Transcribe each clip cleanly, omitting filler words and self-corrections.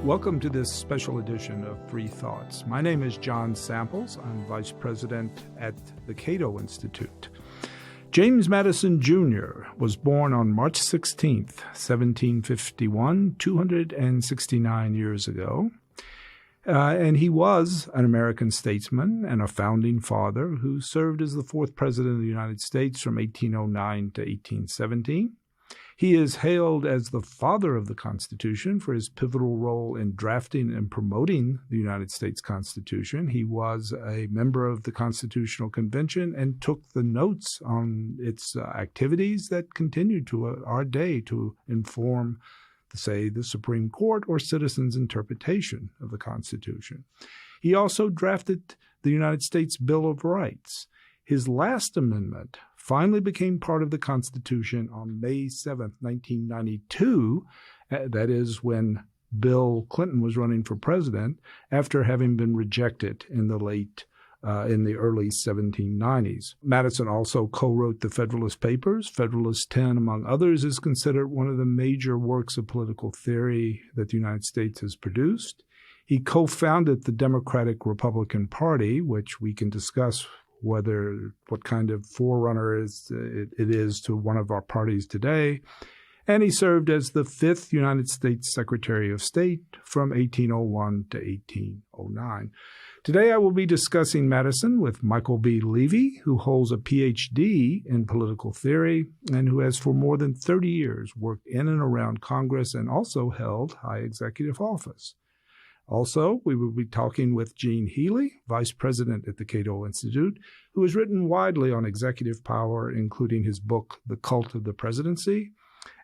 Welcome to this special edition of Free Thoughts. My name is John Samples. I'm Vice President at the Cato Institute. James Madison Jr. was born on March 16th, 1751, 269 years ago. And he was an American statesman and a founding father who served as the fourth president of the United States from 1809 to 1817. He is hailed as the father of the Constitution for his pivotal role in drafting and promoting the United States Constitution. He was a member of the Constitutional Convention and took the notes on its activities that continue to our day to inform, say, the Supreme Court or citizens' interpretation of the Constitution. He also drafted the United States Bill of Rights. His last amendment finally became part of the Constitution on May 7th, 1992. That is when Bill Clinton was running for president after having been rejected in the early 1790s. Madison also co-wrote the Federalist Papers. Federalist 10, among others, is considered one of the major works of political theory that the United States has produced. He co-founded the Democratic-Republican Party, which we can discuss what kind of forerunner it is to one of our parties today. And he served as the fifth United States Secretary of State from 1801 to 1809. Today I will be discussing Madison with Michael B. Levy, who holds a Ph.D. in political theory and who has for more than 30 years worked in and around Congress and also held high executive office. Also, we will be talking with Gene Healy, Vice President at the Cato Institute, who has written widely on executive power, including his book, The Cult of the Presidency,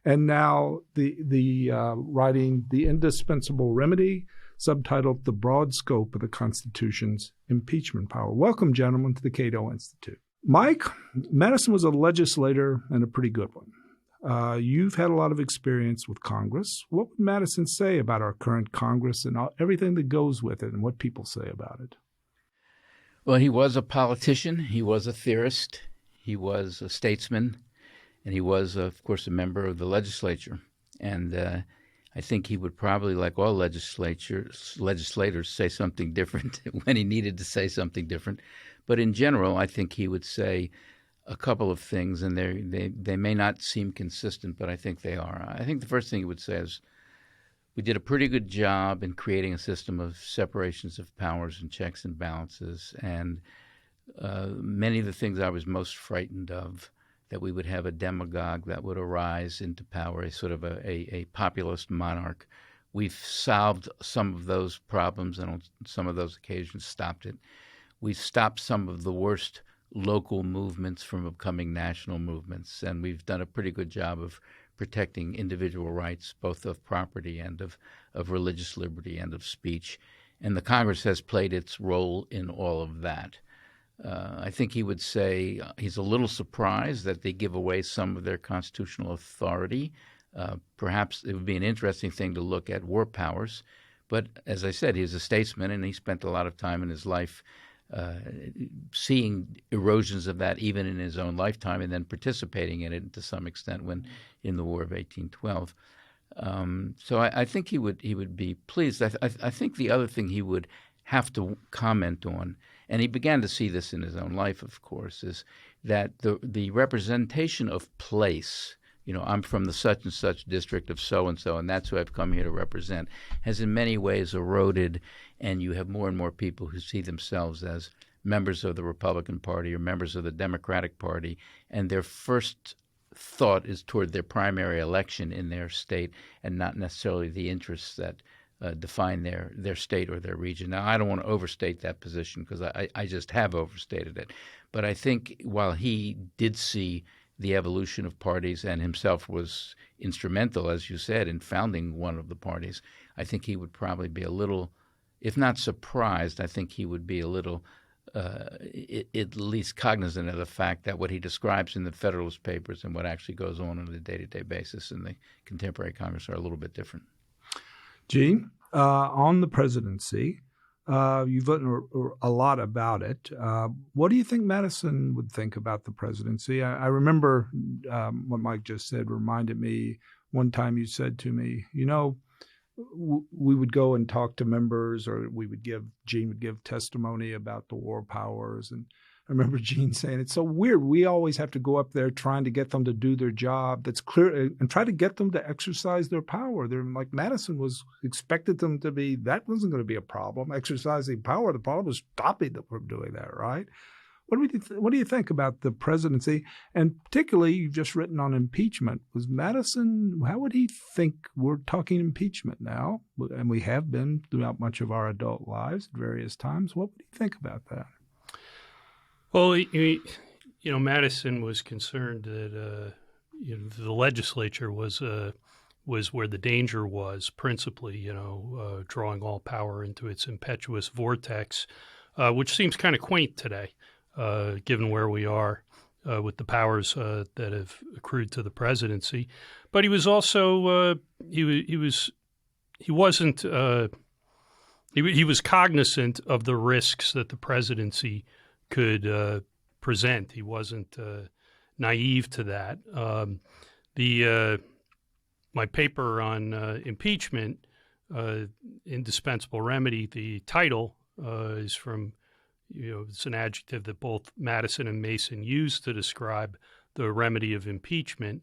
and now writing The Indispensable Remedy, subtitled The Broad Scope of the Constitution's Impeachment Power. Welcome, gentlemen, to the Cato Institute. Mike, Madison was a legislator and a pretty good one. You've had a lot of experience with Congress. What would Madison say about our current Congress and everything that goes with it and what people say about it? Well, he was a politician. He was a theorist. He was a statesman. And he was, of course, a member of the legislature. And I think he would probably, like all legislators, say something different when he needed to say something different. But in general, I think he would say a couple of things, and they may not seem consistent, but I think they are. I think the first thing he would say is, we did a pretty good job in creating a system of separations of powers and checks and balances, and many of the things I was most frightened of, that we would have a demagogue that would arise into power, a sort of a populist monarch. We've solved some of those problems, and on some of those occasions stopped it. We've stopped some of the worst local movements from becoming national movements, and we've done a pretty good job of protecting individual rights, both of property and of religious liberty and of speech. And the Congress has played its role in all of that. I think he would say he's a little surprised that they give away some of their constitutional authority. Perhaps it would be an interesting thing to look at war powers. But as I said, he's a statesman, and he spent a lot of time in his life seeing erosions of that even in his own lifetime, and then participating in it to some extent when in the War of 1812. So I think he would be pleased. I think the other thing he would have to comment on, and he began to see this in his own life, of course, is that the representation of place, I'm from the such and such district of so-and-so, and that's who I've come here to represent, has in many ways eroded, and you have more and more people who see themselves as members of the Republican Party or members of the Democratic Party, and their first thought is toward their primary election in their state and not necessarily the interests that define their state or their region. Now, I don't want to overstate that position because I just have overstated it. But I think while he did see the evolution of parties and himself was instrumental, as you said, in founding one of the parties, I think he would probably be a little, if not surprised, I think he would be a little at least cognizant of the fact that what he describes in the Federalist Papers and what actually goes on a day-to-day basis in the contemporary Congress are a little bit different. Gene, on the presidency, you've written a lot about it. What do you think Madison would think about the presidency? I remember what Mike just said reminded me one time you said to me, we would go and talk to members, or Gene would give testimony about the war powers. And I remember Gene saying, it's so weird. We always have to go up there trying to get them to do their job that's clear and try to get them to exercise their power. They're like Madison expected them to be, that wasn't going to be a problem, exercising power. The problem was stopping them from doing that, right? What do you think about the presidency? And particularly, you've just written on impeachment. Was Madison, how would he think we're talking impeachment now? And we have been throughout much of our adult lives at various times. What would he think about that? Well, Madison was concerned that the legislature was where the danger was, principally, drawing all power into its impetuous vortex, which seems kind of quaint today. Given where we are with the powers that have accrued to the presidency, but he was also he was cognizant of the risks that the presidency could present. He wasn't naive to that. My paper on impeachment, Indispensable Remedy. The title is from. It's an adjective that both Madison and Mason used to describe the remedy of impeachment.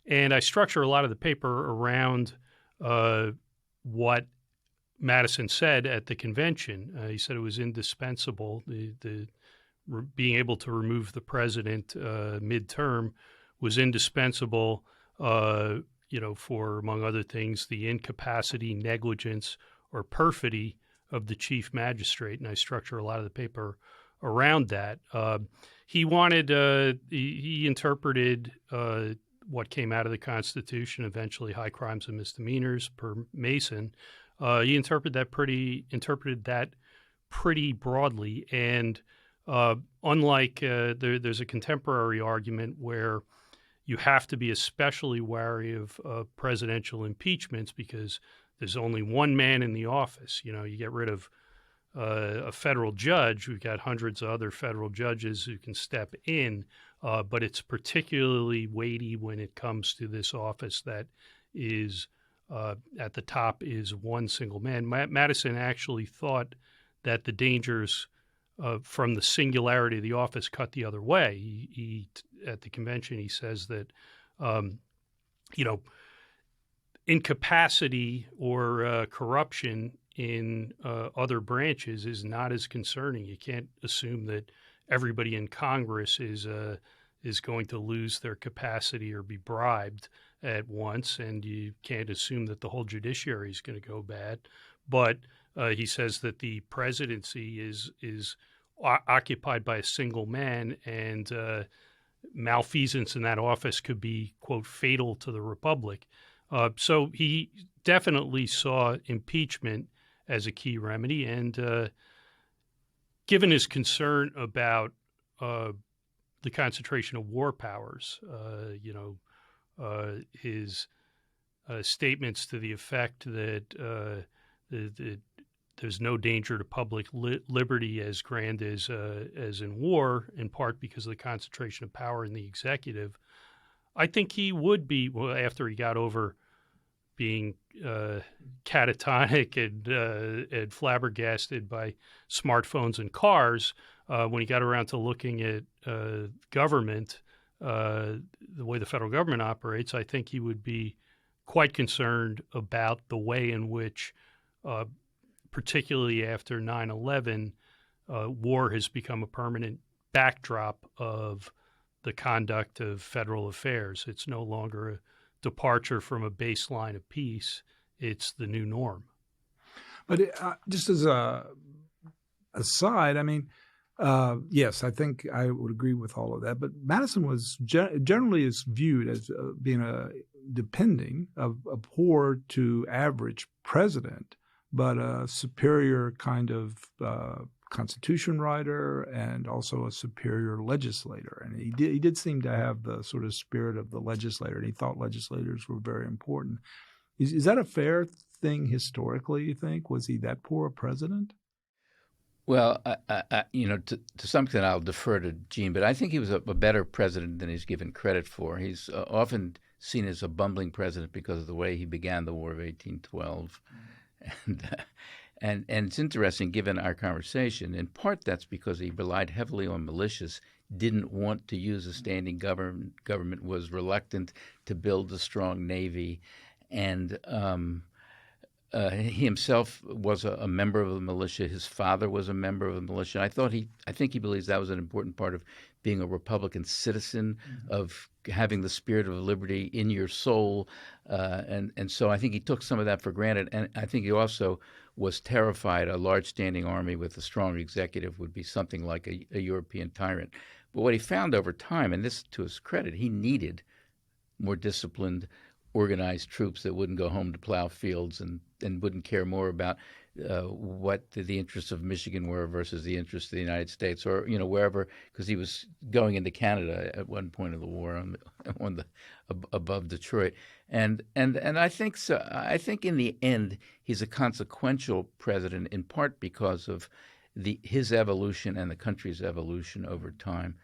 And I structure a lot of the paper around what Madison said at the convention. He said it was indispensable. Being able to remove the president midterm was indispensable, for, among other things, the incapacity, negligence, or perfidy of the chief magistrate, and I structure a lot of the paper around that. He interpreted what came out of the Constitution, eventually high crimes and misdemeanors per Mason. He interpreted that pretty broadly, and unlike there's a contemporary argument where you have to be especially wary of presidential impeachments because there's only one man in the office. You get rid of a federal judge. We've got hundreds of other federal judges who can step in, but it's particularly weighty when it comes to this office that is at the top is one single man. Madison actually thought that the dangers from the singularity of the office cut the other way. He at the convention, he says that, incapacity or corruption in other branches is not as concerning. You can't assume that everybody in Congress is going to lose their capacity or be bribed at once, and you can't assume that the whole judiciary is going to go bad. But he says that the presidency is occupied by a single man, and malfeasance in that office could be, quote, fatal to the republic. So he definitely saw impeachment as a key remedy, and given his concern about the concentration of war powers, his statements to the effect that there's no danger to public liberty as grand as in war, in part because of the concentration of power in the executive. I think he would be, after he got over being catatonic and flabbergasted by smartphones and cars, when he got around to looking at government, the way the federal government operates, I think he would be quite concerned about the way in which, particularly after 9/11, war has become a permanent backdrop of the conduct of federal affairs. It's no longer a departure from a baseline of peace. It's the new norm. But just as a aside, I mean, yes, I think I would agree with all of that. But Madison was generally is viewed as being depending of a poor to average president, but a superior kind of constitution writer and also a superior legislator. And he did seem to have the sort of spirit of the legislator, and he thought legislators were very important. Is that a fair thing historically, you think? Was he that poor a president? Well, to some extent, I'll defer to Gene, but I think he was a better president than he's given credit for. He's often seen as a bumbling president because of the way he began the War of 1812. And it's interesting, given our conversation, in part that's because he relied heavily on militias, didn't want to use a standing government, was reluctant to build a strong navy, and he himself was a member of the militia. His father was a member of the militia. I think he believes that was an important part of being a Republican citizen, of having the spirit of liberty in your soul, and so I think he took some of that for granted. And I think he also was terrified a large standing army with a strong executive would be something like a European tyrant. But what he found over time, and this to his credit, he needed more disciplined, organized troops that wouldn't go home to plow fields and wouldn't care more about what the interests of Michigan were versus the interests of the United States, or wherever, because he was going into Canada at one point of the war above Detroit, and I think so. I think in the end he's a consequential president, in part because of his evolution and the country's evolution over time.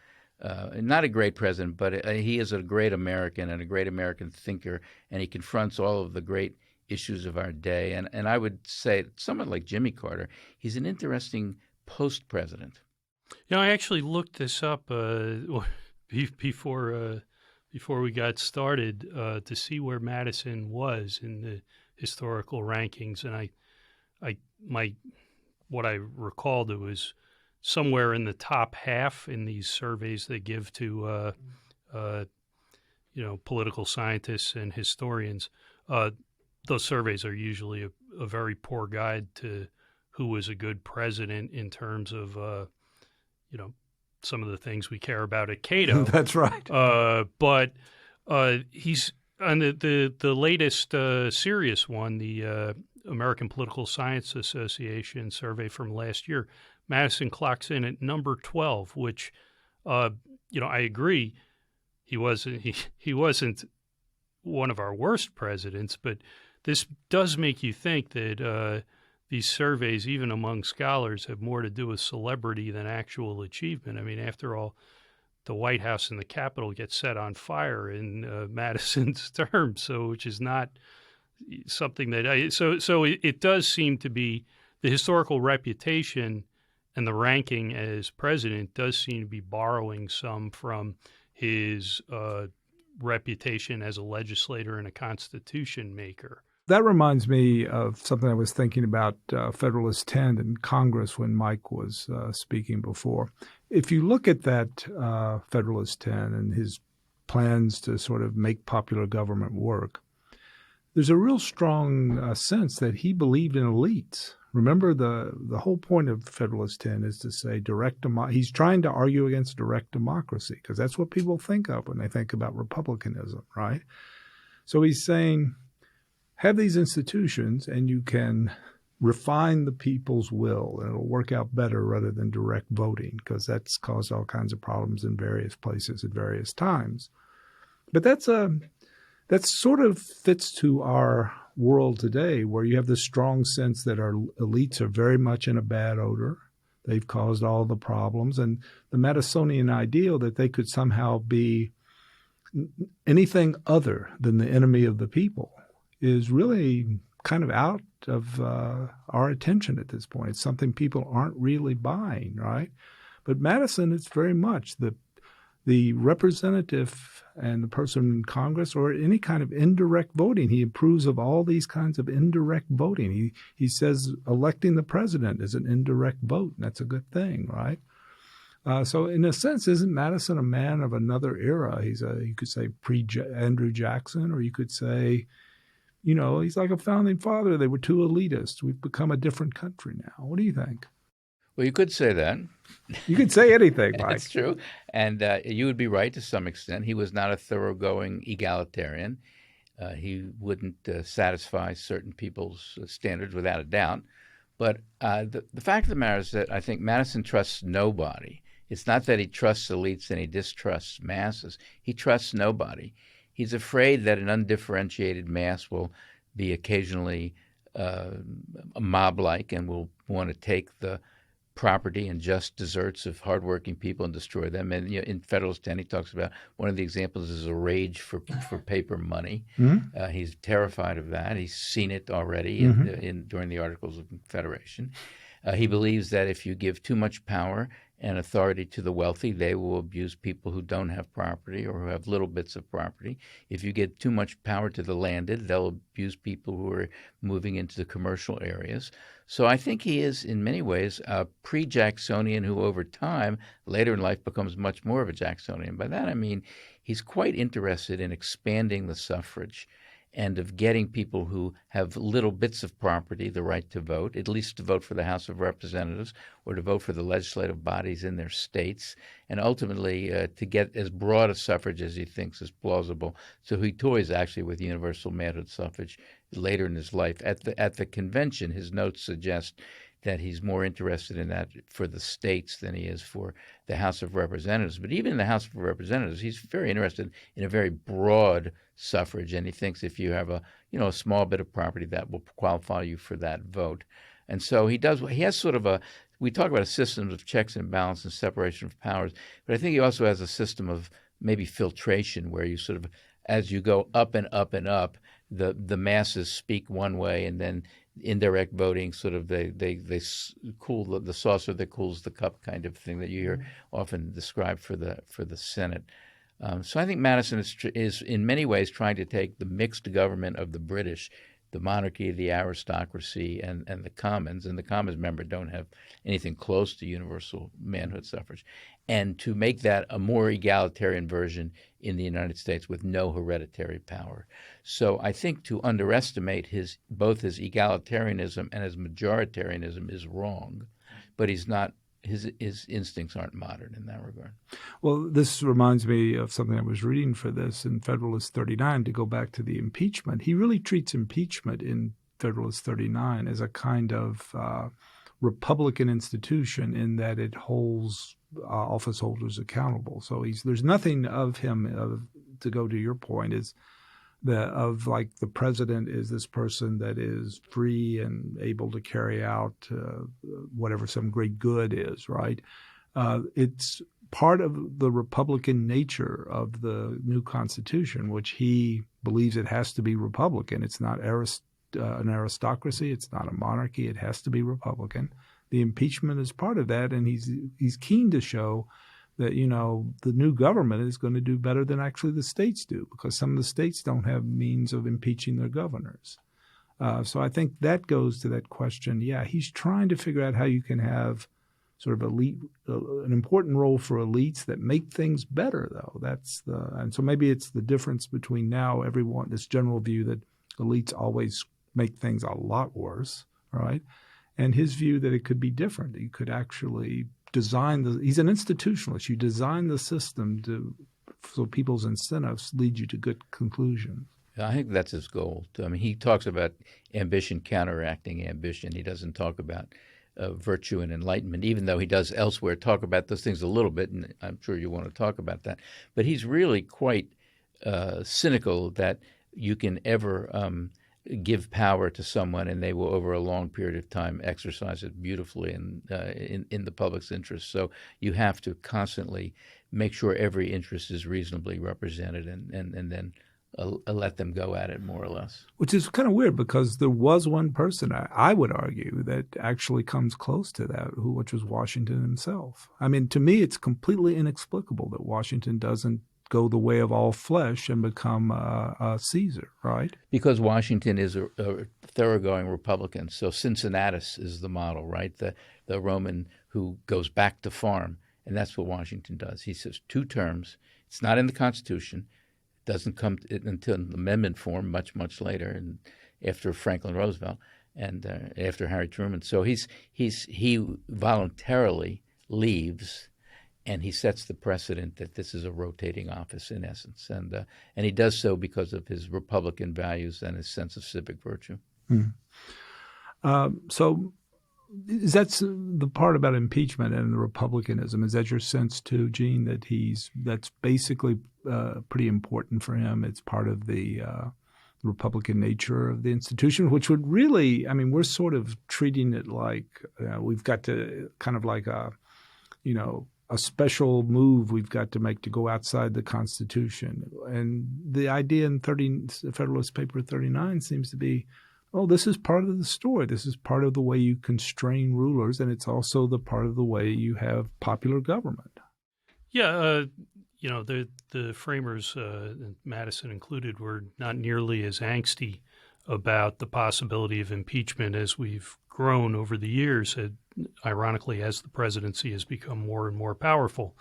Not a great president, but he is a great American and a great American thinker, and he confronts all of the great issues of our day. And I would say, somewhat like Jimmy Carter, he's an interesting post-president. I actually looked this up before we got started to see where Madison was in the historical rankings, and what I recalled, it was somewhere in the top half in these surveys they give to political scientists and historians. Those surveys are usually a very poor guide to who was a good president in terms of some of the things we care about at Cato. That's right. But he's on the latest serious one, the American Political Science Association survey from last year. Madison clocks in at number 12, which, I agree, he wasn't one of our worst presidents, but this does make you think that these surveys, even among scholars, have more to do with celebrity than actual achievement. I mean, after all, the White House and the Capitol get set on fire in Madison's term, which is not something that so it does seem to be the historical reputation and the ranking as president does seem to be borrowing some from his reputation as a legislator and a constitution maker. That reminds me of something I was thinking about Federalist 10 in Congress when Mike was speaking before. If you look at that Federalist 10 and his plans to sort of make popular government work, there's a real strong sense that he believed in elites. Remember, the whole point of Federalist 10 is to say he's trying to argue against direct democracy, because that's what people think of when they think about republicanism, right? So he's saying, have these institutions and you can refine the people's will, and it'll work out better rather than direct voting, because that's caused all kinds of problems in various places at various times. But that sort of fits to our world today, where you have this strong sense that our elites are very much in a bad odor. They've caused all the problems. And the Madisonian ideal that they could somehow be anything other than the enemy of the people is really kind of out of our attention at this point. It's something people aren't really buying, right? But Madison, it's very much the representative and the person in Congress, or any kind of indirect voting. He approves of all these kinds of indirect voting. He says electing the president is an indirect vote, and that's a good thing, right? So in a sense, isn't Madison a man of another era? You could say pre-Andrew Jackson, or you could say, he's like a founding father. They were too elitist. We've become a different country now. What do you think? Well, you could say that. You could say anything, Mike. That's true. And you would be right to some extent. He was not a thoroughgoing egalitarian. He wouldn't satisfy certain people's standards without a doubt. But the fact of the matter is that I think Madison trusts nobody. It's not that he trusts elites and he distrusts masses. He trusts nobody. He's afraid that an undifferentiated mass will be occasionally mob-like and will want to take the property and just deserts of hardworking people and destroy them. And in Federalist 10, he talks about one of the examples is a rage for paper money. He's terrified of that. He's seen it already during the Articles of Confederation. He believes that if you give too much power and authority to the wealthy, they will abuse people who don't have property or who have little bits of property. If you give too much power to the landed, they'll abuse people who are moving into the commercial areas. So I think he is, in many ways, a pre-Jacksonian who over time, later in life, becomes much more of a Jacksonian. By that I mean he's quite interested in expanding the suffrage and of getting people who have little bits of property the right to vote, at least to vote for the House of Representatives or to vote for the legislative bodies in their states, and ultimately to get as broad a suffrage as he thinks is plausible. So he toys actually with universal manhood suffrage later in his life. At the convention, his notes suggest that he's more interested in that for the states than he is for the House of Representatives. But even in the House of Representatives, he's very interested in a very broad suffrage, and he thinks if you have a small bit of property, that will qualify you for that vote. And so he has sort of we talk about a system of checks and balance and separation of powers, but I think he also has a system of maybe filtration where you sort of, as you go up and up and up, the masses speak one way, and then indirect voting sort of they cool the saucer that cools the cup kind of thing that you hear often described for the Senate. So I think Madison is in many ways trying to take the mixed government of the British, the monarchy, the aristocracy, and the commons, and the commons, remember, don't have anything close to universal manhood suffrage, and to make that a more egalitarian version in the United States with no hereditary power. So I think to underestimate both his egalitarianism and his majoritarianism is wrong, but he's not. His instincts aren't modern in that regard. Well, this reminds me of something I was reading for this in Federalist 39, to go back to the impeachment. He really treats impeachment in Federalist 39 as a kind of Republican institution in that it holds office holders accountable. So there's nothing of him, to go to your point, is the president is this person that is free and able to carry out whatever some great good is, right? It's part of the Republican nature of the new Constitution, which he believes it has to be Republican. It's not an aristocracy. It's not a monarchy. It has to be Republican. The impeachment is part of that, and he's keen to show that, the new government is going to do better than actually the states do, because some of the states don't have means of impeaching their governors. So I think that goes to that question. Yeah, he's trying to figure out how you can have sort of an important role for elites that make things better, though. And so maybe it's the difference between now this general view that elites always make things a lot worse, right? And his view that it could be different. You could actually he's an institutionalist. You design the system so people's incentives lead you to good conclusions. I think that's his goal. I mean, he talks about ambition counteracting ambition. He doesn't talk about virtue and enlightenment, even though he does elsewhere talk about those things a little bit, and I'm sure you want to talk about that. But he's really quite cynical that you can ever give power to someone and they will, over a long period of time, exercise it beautifully and in the public's interest. So you have to constantly make sure every interest is reasonably represented and then let them go at it more or less. Which is kind of weird, because there was one person, I would argue, that actually comes close to that, which was Washington himself. I mean, to me, it's completely inexplicable that Washington doesn't go the way of all flesh and become a Caesar, right? Because Washington is a thoroughgoing Republican. So Cincinnatus is the model, right? The Roman who goes back to farm. And that's what Washington does. He says 2 terms. It's not in the Constitution. It doesn't come until amendment form much, much later, and after Franklin Roosevelt and after Harry Truman. So he voluntarily leaves, and he sets the precedent that this is a rotating office in essence, and he does so because of his Republican values and his sense of civic virtue. So that's the part about impeachment and the Republicanism. Is that your sense too, Gene, that that's basically pretty important for him? It's part of the Republican nature of the institution, which would really, I mean, we're sort of treating it like we've got to kind of like a special move we've got to make to go outside the Constitution. And the idea in Federalist Paper 39 seems to be, oh, this is part of the story. This is part of the way you constrain rulers, and it's also the part of the way you have popular government. Yeah, the framers, Madison included, were not nearly as angsty about the possibility of impeachment as we've grown over the years. Ironically, as the presidency has become more and more powerful,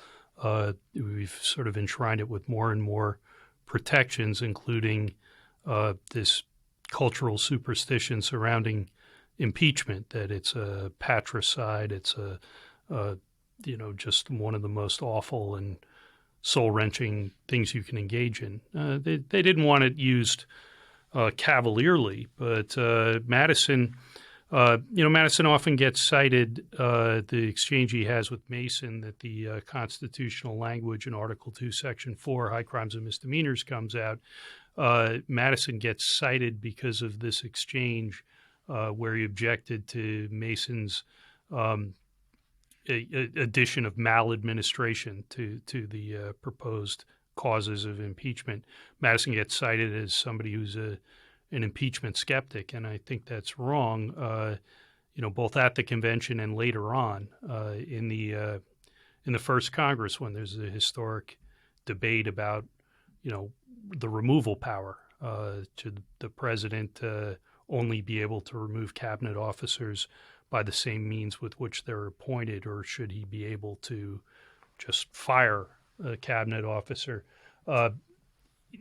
we've sort of enshrined it with more and more protections, including this cultural superstition surrounding impeachment, that it's a patricide, it's just one of the most awful and soul-wrenching things you can engage in. They didn't want it used cavalierly, but Madison often gets cited, the exchange he has with Mason, that the constitutional language in Article 2, Section 4, high crimes and misdemeanors, comes out. Madison gets cited because of this exchange where he objected to Mason's addition of maladministration to the proposed causes of impeachment. Madison gets cited as somebody who's an impeachment skeptic, and I think that's wrong. Both at the convention and later on in the first Congress, when there's a historic debate about the removal power. Should the president only be able to remove cabinet officers by the same means with which they're appointed, or should he be able to just fire a cabinet officer?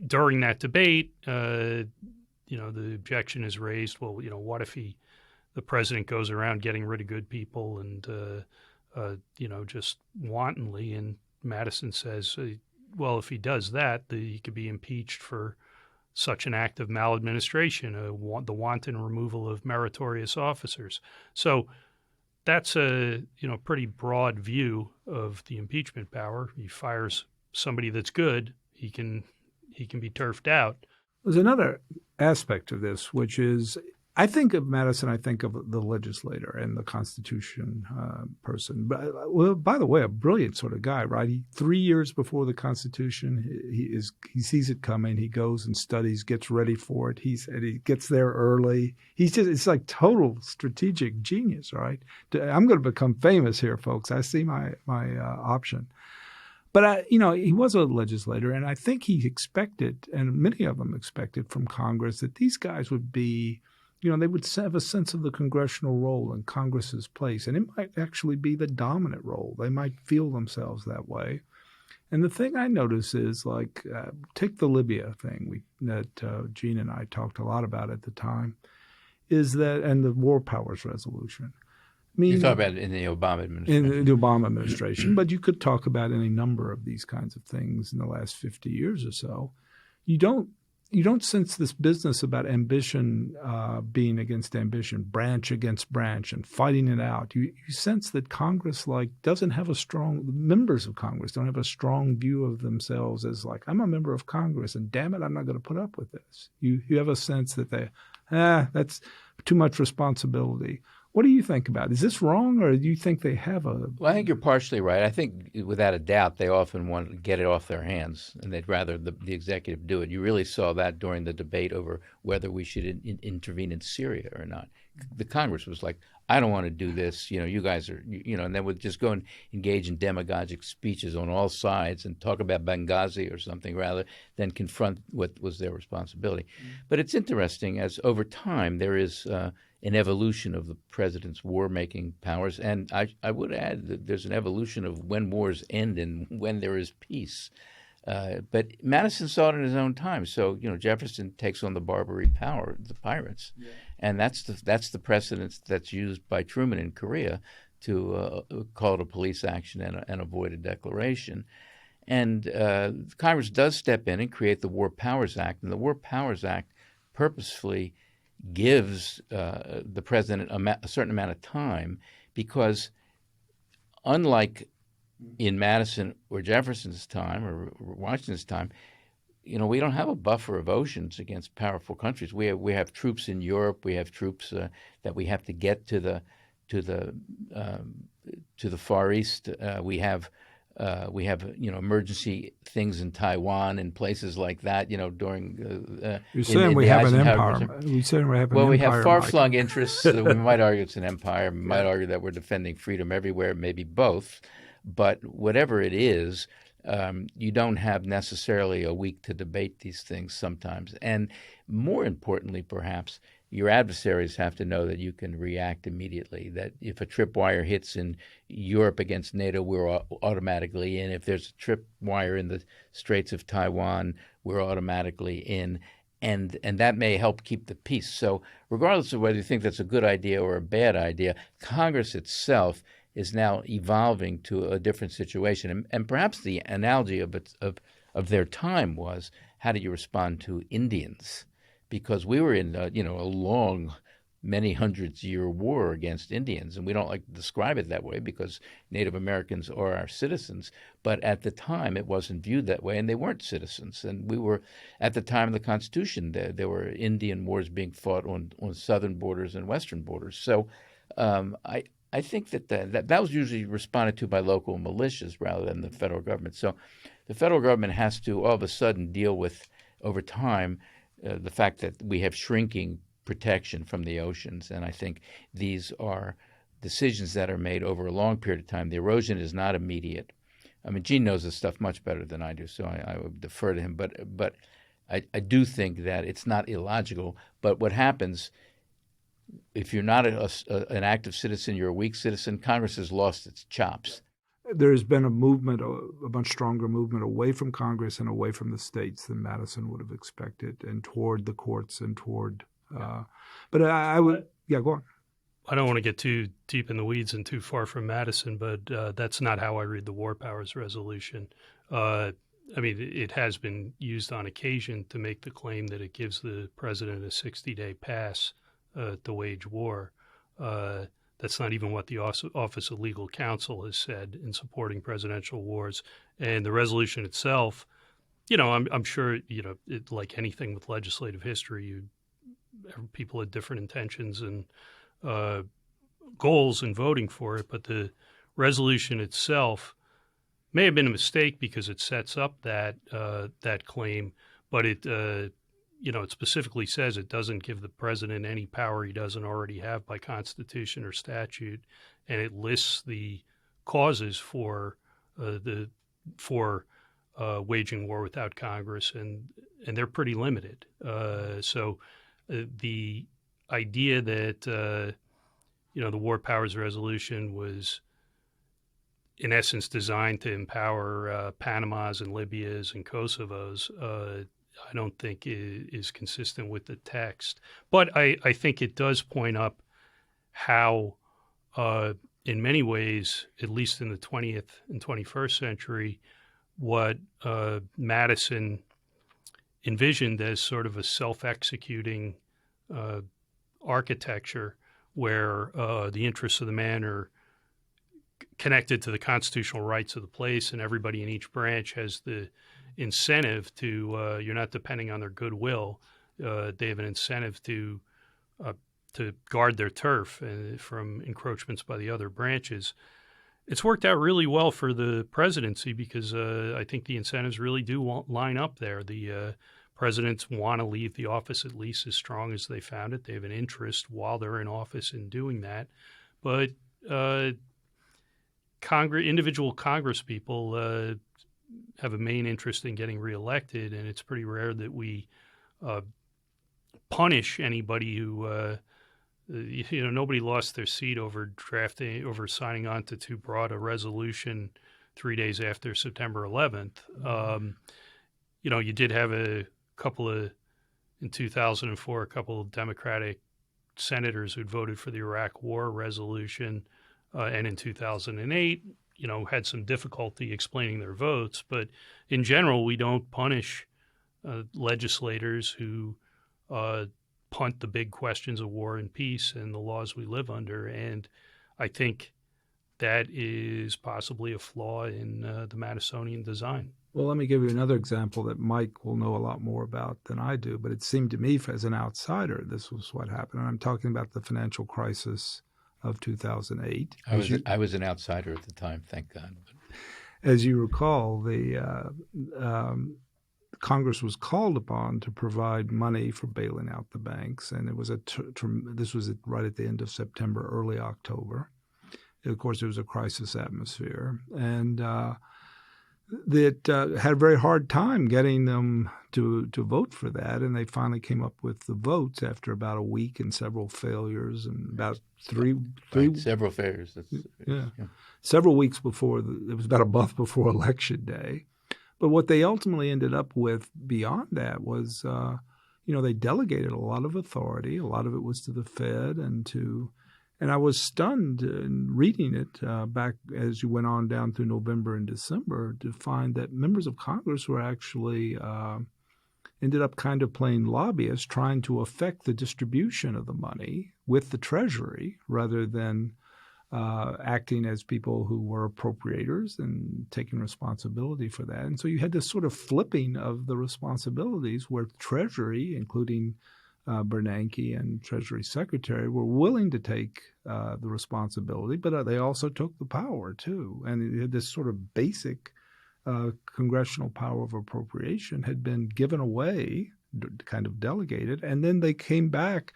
During that debate, the objection is raised, well, what if the president goes around getting rid of good people and, just wantonly? And Madison says, well, if he does that, he could be impeached for such an act of maladministration, the wanton removal of meritorious officers. So that's a pretty broad view of the impeachment power. He fires somebody that's good, he can be turfed out. There's another aspect of this, which is, I think of Madison, I think of the legislator and the Constitution person. But, well, by the way, a brilliant sort of guy, right? 3 years before the Constitution, he sees it coming. He goes and studies, gets ready for it. He gets there early. It's like total strategic genius, right? I'm going to become famous here, folks. I see my option. But, he was a legislator, and I think he expected, and many of them expected from Congress, that these guys would be, they would have a sense of the congressional role and Congress's place, and it might actually be the dominant role. They might feel themselves that way. And the thing I notice is, take the Libya thing that Gene and I talked a lot about at the time, is that, and the War Powers Resolution. You talk about it in the Obama administration. In the Obama administration, but you could talk about any number of these kinds of things in the last 50 years or so. You don't sense this business about ambition being against ambition, branch against branch, and fighting it out. You sense that Congress doesn't have members of Congress don't have a strong view of themselves as I'm a member of Congress, and damn it, I'm not going to put up with this. You have a sense that that's too much responsibility. What do you think about it? Is this wrong, or do you think they have a... Well, I think you're partially right. I think, without a doubt, they often want to get it off their hands, and they'd rather the executive do it. You really saw that during the debate over whether we should intervene in Syria or not. The Congress was like, I don't want to do this. You guys are, and they would just go and engage in demagogic speeches on all sides and talk about Benghazi or something rather than confront what was their responsibility. Mm-hmm. But it's interesting, as over time there is an evolution of the president's war-making powers. And I would add that there's an evolution of when wars end and when there is peace. But Madison saw it in his own time. So, Jefferson takes on the Barbary power, the pirates. Yeah. And that's the precedent that's used by Truman in Korea to call it a police action and avoid a declaration. And Congress does step in and create the War Powers Act. And the War Powers Act purposefully gives the president a certain amount of time, because unlike in Madison or Jefferson's time or Washington's time, we don't have a buffer of oceans against powerful countries. We have troops in Europe. We have troops that we have to get to the Far East. We have emergency things in Taiwan and places like that. During you're saying we have an empire. We're saying we have an empire. Well, we have far-flung interests. We might argue it's an empire. We might argue that we're defending freedom everywhere. Maybe both, but whatever it is. You don't have necessarily a week to debate these things sometimes. And more importantly, perhaps, your adversaries have to know that you can react immediately, that if a tripwire hits in Europe against NATO, we're automatically in. If there's a tripwire in the Straits of Taiwan, we're automatically in. And that may help keep the peace. So regardless of whether you think that's a good idea or a bad idea, Congress itself is now evolving to a different situation. And perhaps the analogy of their time was, how do you respond to Indians? Because we were in a long, many hundreds-year war against Indians, and we don't like to describe it that way because Native Americans are our citizens. But at the time, it wasn't viewed that way, and they weren't citizens. And we were, at the time of the Constitution, there were Indian wars being fought on southern borders and western borders. So I think that was usually responded to by local militias rather than the federal government. So the federal government has to all of a sudden deal with, over time, the fact that we have shrinking protection from the oceans. And I think these are decisions that are made over a long period of time. The erosion is not immediate. I mean, Gene knows this stuff much better than I do, so I would defer to him. But I do think that it's not illogical. But what happens, if you're not an active citizen, you're a weak citizen, Congress has lost its chops. There's been a movement, a much stronger movement away from Congress and away from the states than Madison would have expected, and toward the courts and toward. But I would, go on. I don't want to get too deep in the weeds and too far from Madison, but that's not how I read the War Powers Resolution. I mean, it has been used on occasion to make the claim that it gives the president a 60-day pass to wage war. That's not even what the Office of Legal Counsel has said in supporting presidential wars. And the resolution itself, I'm sure, like anything with legislative history, people had different intentions and goals in voting for it. But the resolution itself may have been a mistake because it sets up that claim, but it specifically says it doesn't give the president any power he doesn't already have by Constitution or statute, and it lists the causes for waging war without Congress, and they're pretty limited. So the idea that the War Powers Resolution was in essence designed to empower Panamas and Libyas and Kosovos, I don't think is consistent with the text. But I think it does point up how, in many ways, at least in the 20th and 21st century, what Madison envisioned as sort of a self-executing architecture where the interests of the man are connected to the constitutional rights of the place, and everybody in each branch has the incentive to you're not depending on their goodwill. They have an incentive to guard their turf from encroachments by the other branches. It's worked out really well for the presidency because I think the incentives really do line up there. The presidents want to leave the office at least as strong as they found it. They have an interest while they're in office in doing that. But individual Congress people have a main interest in getting reelected, and it's pretty rare that we punish anybody who nobody lost their seat over signing on to too broad a resolution 3 days after September 11th. You did have in 2004, a couple of Democratic senators who'd voted for the Iraq War resolution, and in 2008, had some difficulty explaining their votes. But in general, we don't punish legislators who punt the big questions of war and peace and the laws we live under. And I think that is possibly a flaw in the Madisonian design. Well, let me give you another example that Mike will know a lot more about than I do, but it seemed to me as an outsider, this was what happened. And I'm talking about the financial crisis of 2008. I was an outsider at the time, thank God. As you recall, Congress was called upon to provide money for bailing out the banks, and it was this was right at the end of September, early October. Of course, it was a crisis atmosphere, and that had a very hard time getting them to vote for that, and they finally came up with the votes after about a week and several failures, and about several failures. Several weeks before it was about a month before Election Day. But what they ultimately ended up with beyond that was, they delegated a lot of authority. A lot of it was to the Fed and I was stunned in reading it back as you went on down through November and December to find that members of Congress were actually ended up kind of playing lobbyists, trying to affect the distribution of the money with the Treasury rather than acting as people who were appropriators and taking responsibility for that. And so you had this sort of flipping of the responsibilities where Treasury, including Bernanke and Treasury Secretary, were willing to take the responsibility, but they also took the power too. And it had this sort of basic congressional power of appropriation had been given away, kind of delegated, and then they came back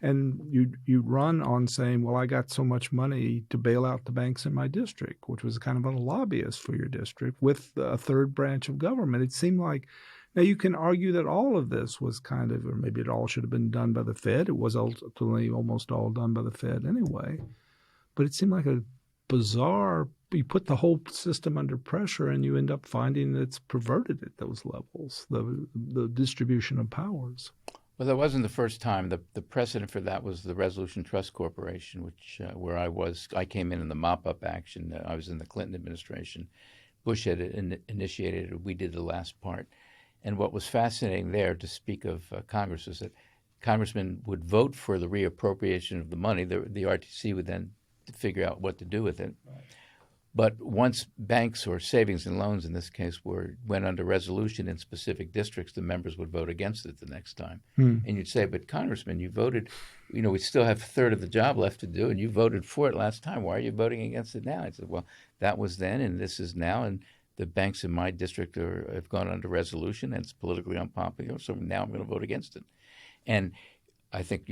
and you run on saying, well, I got so much money to bail out the banks in my district, which was kind of a lobbyist for your district with a third branch of government. It seemed like, now you can argue that all of this was kind of, or maybe it all should have been done by the Fed. It was ultimately almost all done by the Fed anyway. But it seemed like a bizarre, you put the whole system under pressure and you end up finding that it's perverted at those levels, the distribution of powers. Well, that wasn't the first time. The precedent for that was the Resolution Trust Corporation, which where I came in the mop-up action. I was in the Clinton administration. Bush had initiated it. We did the last part. And what was fascinating there, to speak of Congress, is that congressmen would vote for the reappropriation of the money. The RTC would then figure out what to do with it. Right. But once banks or savings and loans, in this case, went under resolution in specific districts, the members would vote against it the next time. And you'd say, but Congressman, you voted, we still have a third of the job left to do, and you voted for it last time. Why are you voting against it now? I said, well, that was then, and this is now, and the banks in my district have gone under resolution, and it's politically unpopular, so now I'm going to vote against it. And I think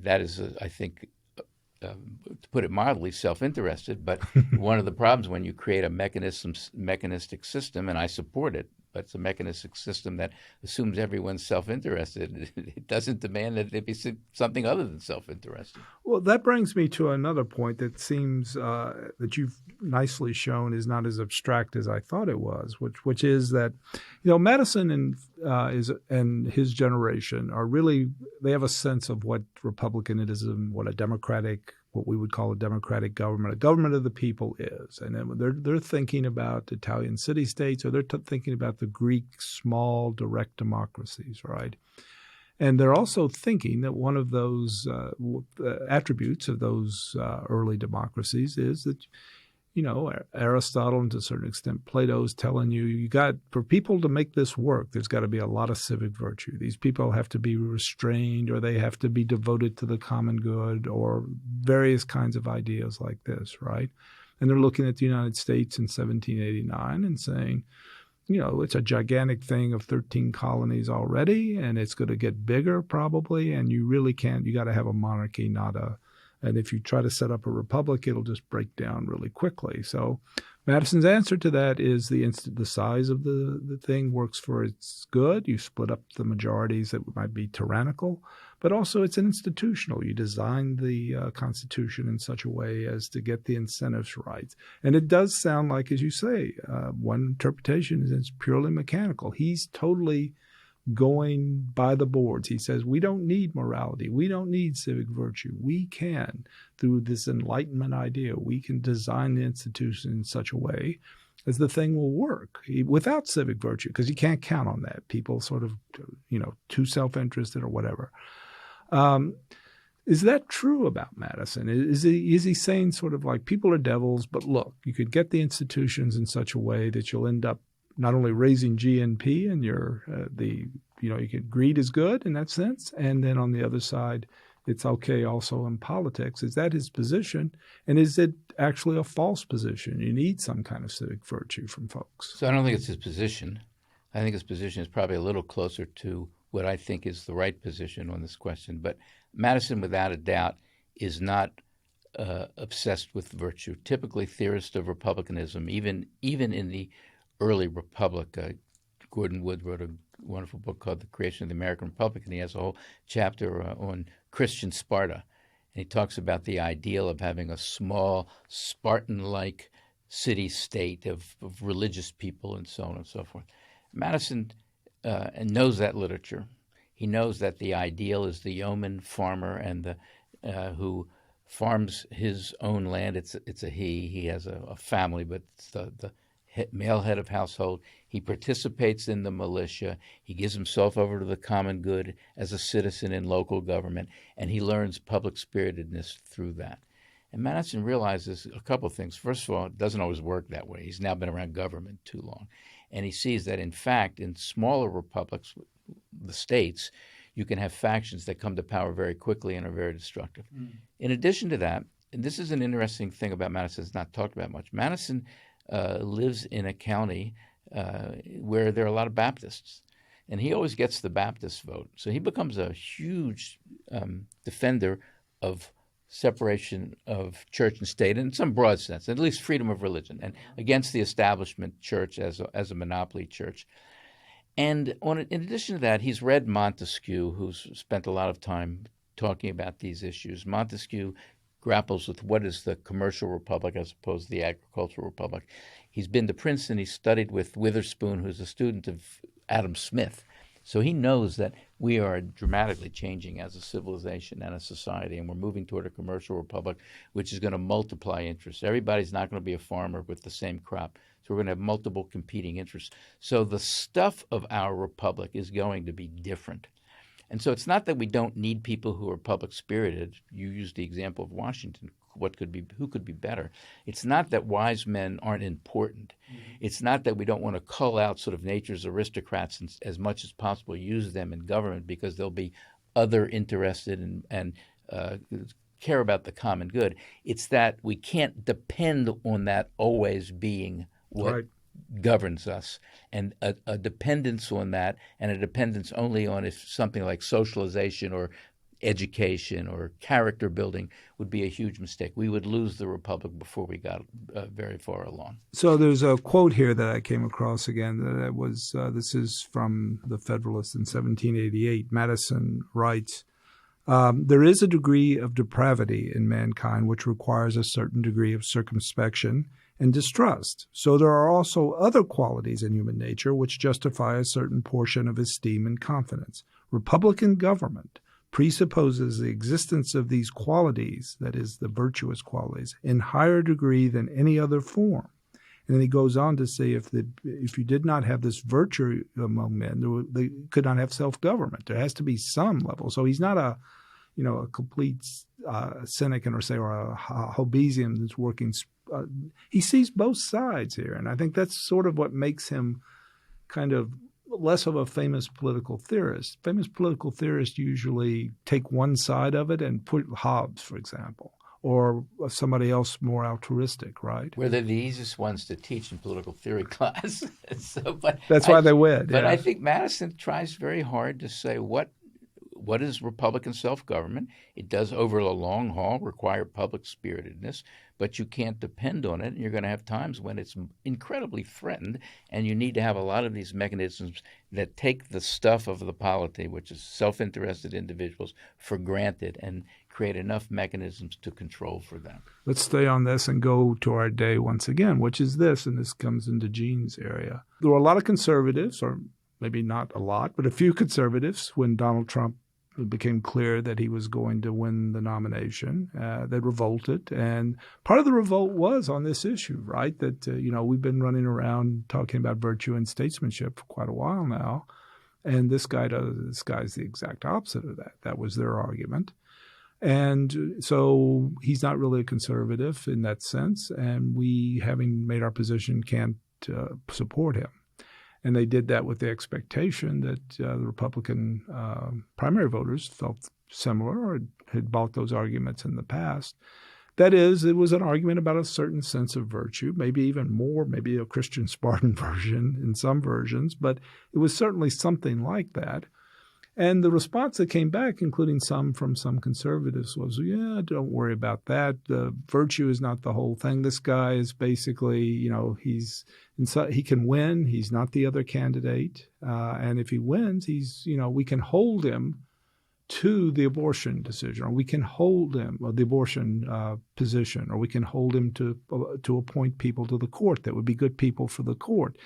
that is, to put it mildly, self-interested. But one of the problems when you create a mechanistic system, and I support it, but it's a mechanistic system that assumes everyone's self-interested. It doesn't demand that it be something other than self-interested. Well, that brings me to another point that seems that you've nicely shown is not as abstract as I thought it was, which is that, Madison and his generation are really, they have a sense of what republicanism, what we would call a democratic government, a government of the people is. And then they're thinking about Italian city-states, or they're thinking about the Greek small direct democracies, right? And they're also thinking that one of those attributes of those early democracies is that, Aristotle and to a certain extent Plato is telling you for people to make this work, there's got to be a lot of civic virtue. These people have to be restrained, or they have to be devoted to the common good, or various kinds of ideas like this, right? And they're looking at the United States in 1789 and saying, it's a gigantic thing of 13 colonies already, and it's going to get bigger probably, and you really can't, you got to have a monarchy, and if you try to set up a republic, it'll just break down really quickly. So Madison's answer to that is the size of the thing works for its good. You split up the majorities that might be tyrannical, but also it's institutional. You design the Constitution in such a way as to get the incentives right. And it does sound like, as you say, one interpretation is it's purely mechanical. He's totally going by the boards. He says, we don't need morality. We don't need civic virtue. We can, through this Enlightenment idea, we can design the institution in such a way as the thing will work without civic virtue, because you can't count on that. People sort of, too self-interested or whatever. Is that true about Madison? Is he saying sort of like people are devils, but look, you could get the institutions in such a way that you'll end up not only raising GNP and greed is good in that sense, and then on the other side, it's okay also in politics. Is that his position? And is it actually a false position? You need some kind of civic virtue from folks. So I don't think it's his position. I think his position is probably a little closer to what I think is the right position on this question. But Madison, without a doubt, is not obsessed with virtue. Typically, theorists of republicanism, even in the early republic, Gordon Wood wrote a wonderful book called The Creation of the American Republic, and he has a whole chapter on Christian Sparta. And he talks about the ideal of having a small, Spartan-like city-state of religious people and so on and so forth. Madison knows that literature. He knows that the ideal is the yeoman farmer and the who farms his own land. It's a he. He has a family, but it's the male head of household. He participates in the militia. He gives himself over to the common good as a citizen in local government, and he learns public spiritedness through that. And Madison realizes a couple of things. First of all, it doesn't always work that way. He's now been around government too long. And he sees that, in fact, in smaller republics, the states, you can have factions that come to power very quickly and are very destructive. In addition to that, and this is an interesting thing about Madison that's not talked about much, Madison lives in a county where there are a lot of Baptists. And he always gets the Baptist vote. So he becomes a huge defender of separation of church and state in some broad sense, at least freedom of religion, and against the establishment church as a monopoly church. And in addition to that, he's read Montesquieu, who's spent a lot of time talking about these issues. Montesquieu grapples with what is the commercial republic as opposed to the agricultural republic. He's been to Princeton. He studied with Witherspoon, who's a student of Adam Smith. So he knows that we are dramatically changing as a civilization and a society, and we're moving toward a commercial republic, which is going to multiply interests. Everybody's not going to be a farmer with the same crop. So we're going to have multiple competing interests. So the stuff of our republic is going to be different. And so it's not that we don't need people who are public spirited. You used the example of Washington. Who could be better? It's not that wise men aren't important. It's not that we don't want to cull out sort of nature's aristocrats and as much as possible use them in government because they'll be other interested and care about the common good. It's that we can't depend on that always being what governs us, and a dependence on that, and a dependence only on if something like socialization or education or character building would be a huge mistake. We would lose the republic before we got very far along. So there's a quote here that I came across again that was, this is from the Federalist in 1788. Madison writes, there is a degree of depravity in mankind which requires a certain degree of circumspection and distrust. So there are also other qualities in human nature which justify a certain portion of esteem and confidence. Republican government presupposes the existence of these qualities, that is, the virtuous qualities, in higher degree than any other form. And then he goes on to say if you did not have this virtue among men, they could not have self-government. There has to be some level. So he's not a complete cynic or a Hobbesian that's working. He sees both sides here, and I think that's sort of what makes him kind of less of a famous political theorist. Famous political theorists usually take one side of it and put Hobbes, for example, or somebody else more altruistic, right? Well, they're the easiest ones to teach in political theory class. That's why they win. But I think Madison tries very hard to say what is Republican self-government. It does, over the long haul, require public spiritedness, but you can't depend on it, and you're going to have times when it's incredibly threatened, and you need to have a lot of these mechanisms that take the stuff of the polity, which is self-interested individuals, for granted and create enough mechanisms to control for them. Let's stay on this and go to our day once again, which is this, and this comes into Gene's area. There were a lot of conservatives, or maybe not a lot, but a few conservatives when Donald Trump it became clear that he was going to win the nomination. They revolted. And part of the revolt was on this issue, right? That, we've been running around talking about virtue and statesmanship for quite a while now. And this guy's the exact opposite of that. That was their argument. And so he's not really a conservative in that sense. And we, having made our position, can't support him. And they did that with the expectation that the Republican primary voters felt similar or had bought those arguments in the past. That is, it was an argument about a certain sense of virtue, maybe even more, maybe a Christian Spartan version in some versions, but it was certainly something like that. And the response that came back, including some from some conservatives, was, yeah, don't worry about that. Virtue is not the whole thing. This guy is basically, he can win. He's not the other candidate. And if he wins, we can hold him to the abortion decision, or we can hold him, or the abortion position, or we can hold him to appoint people to the court that would be good people for the court.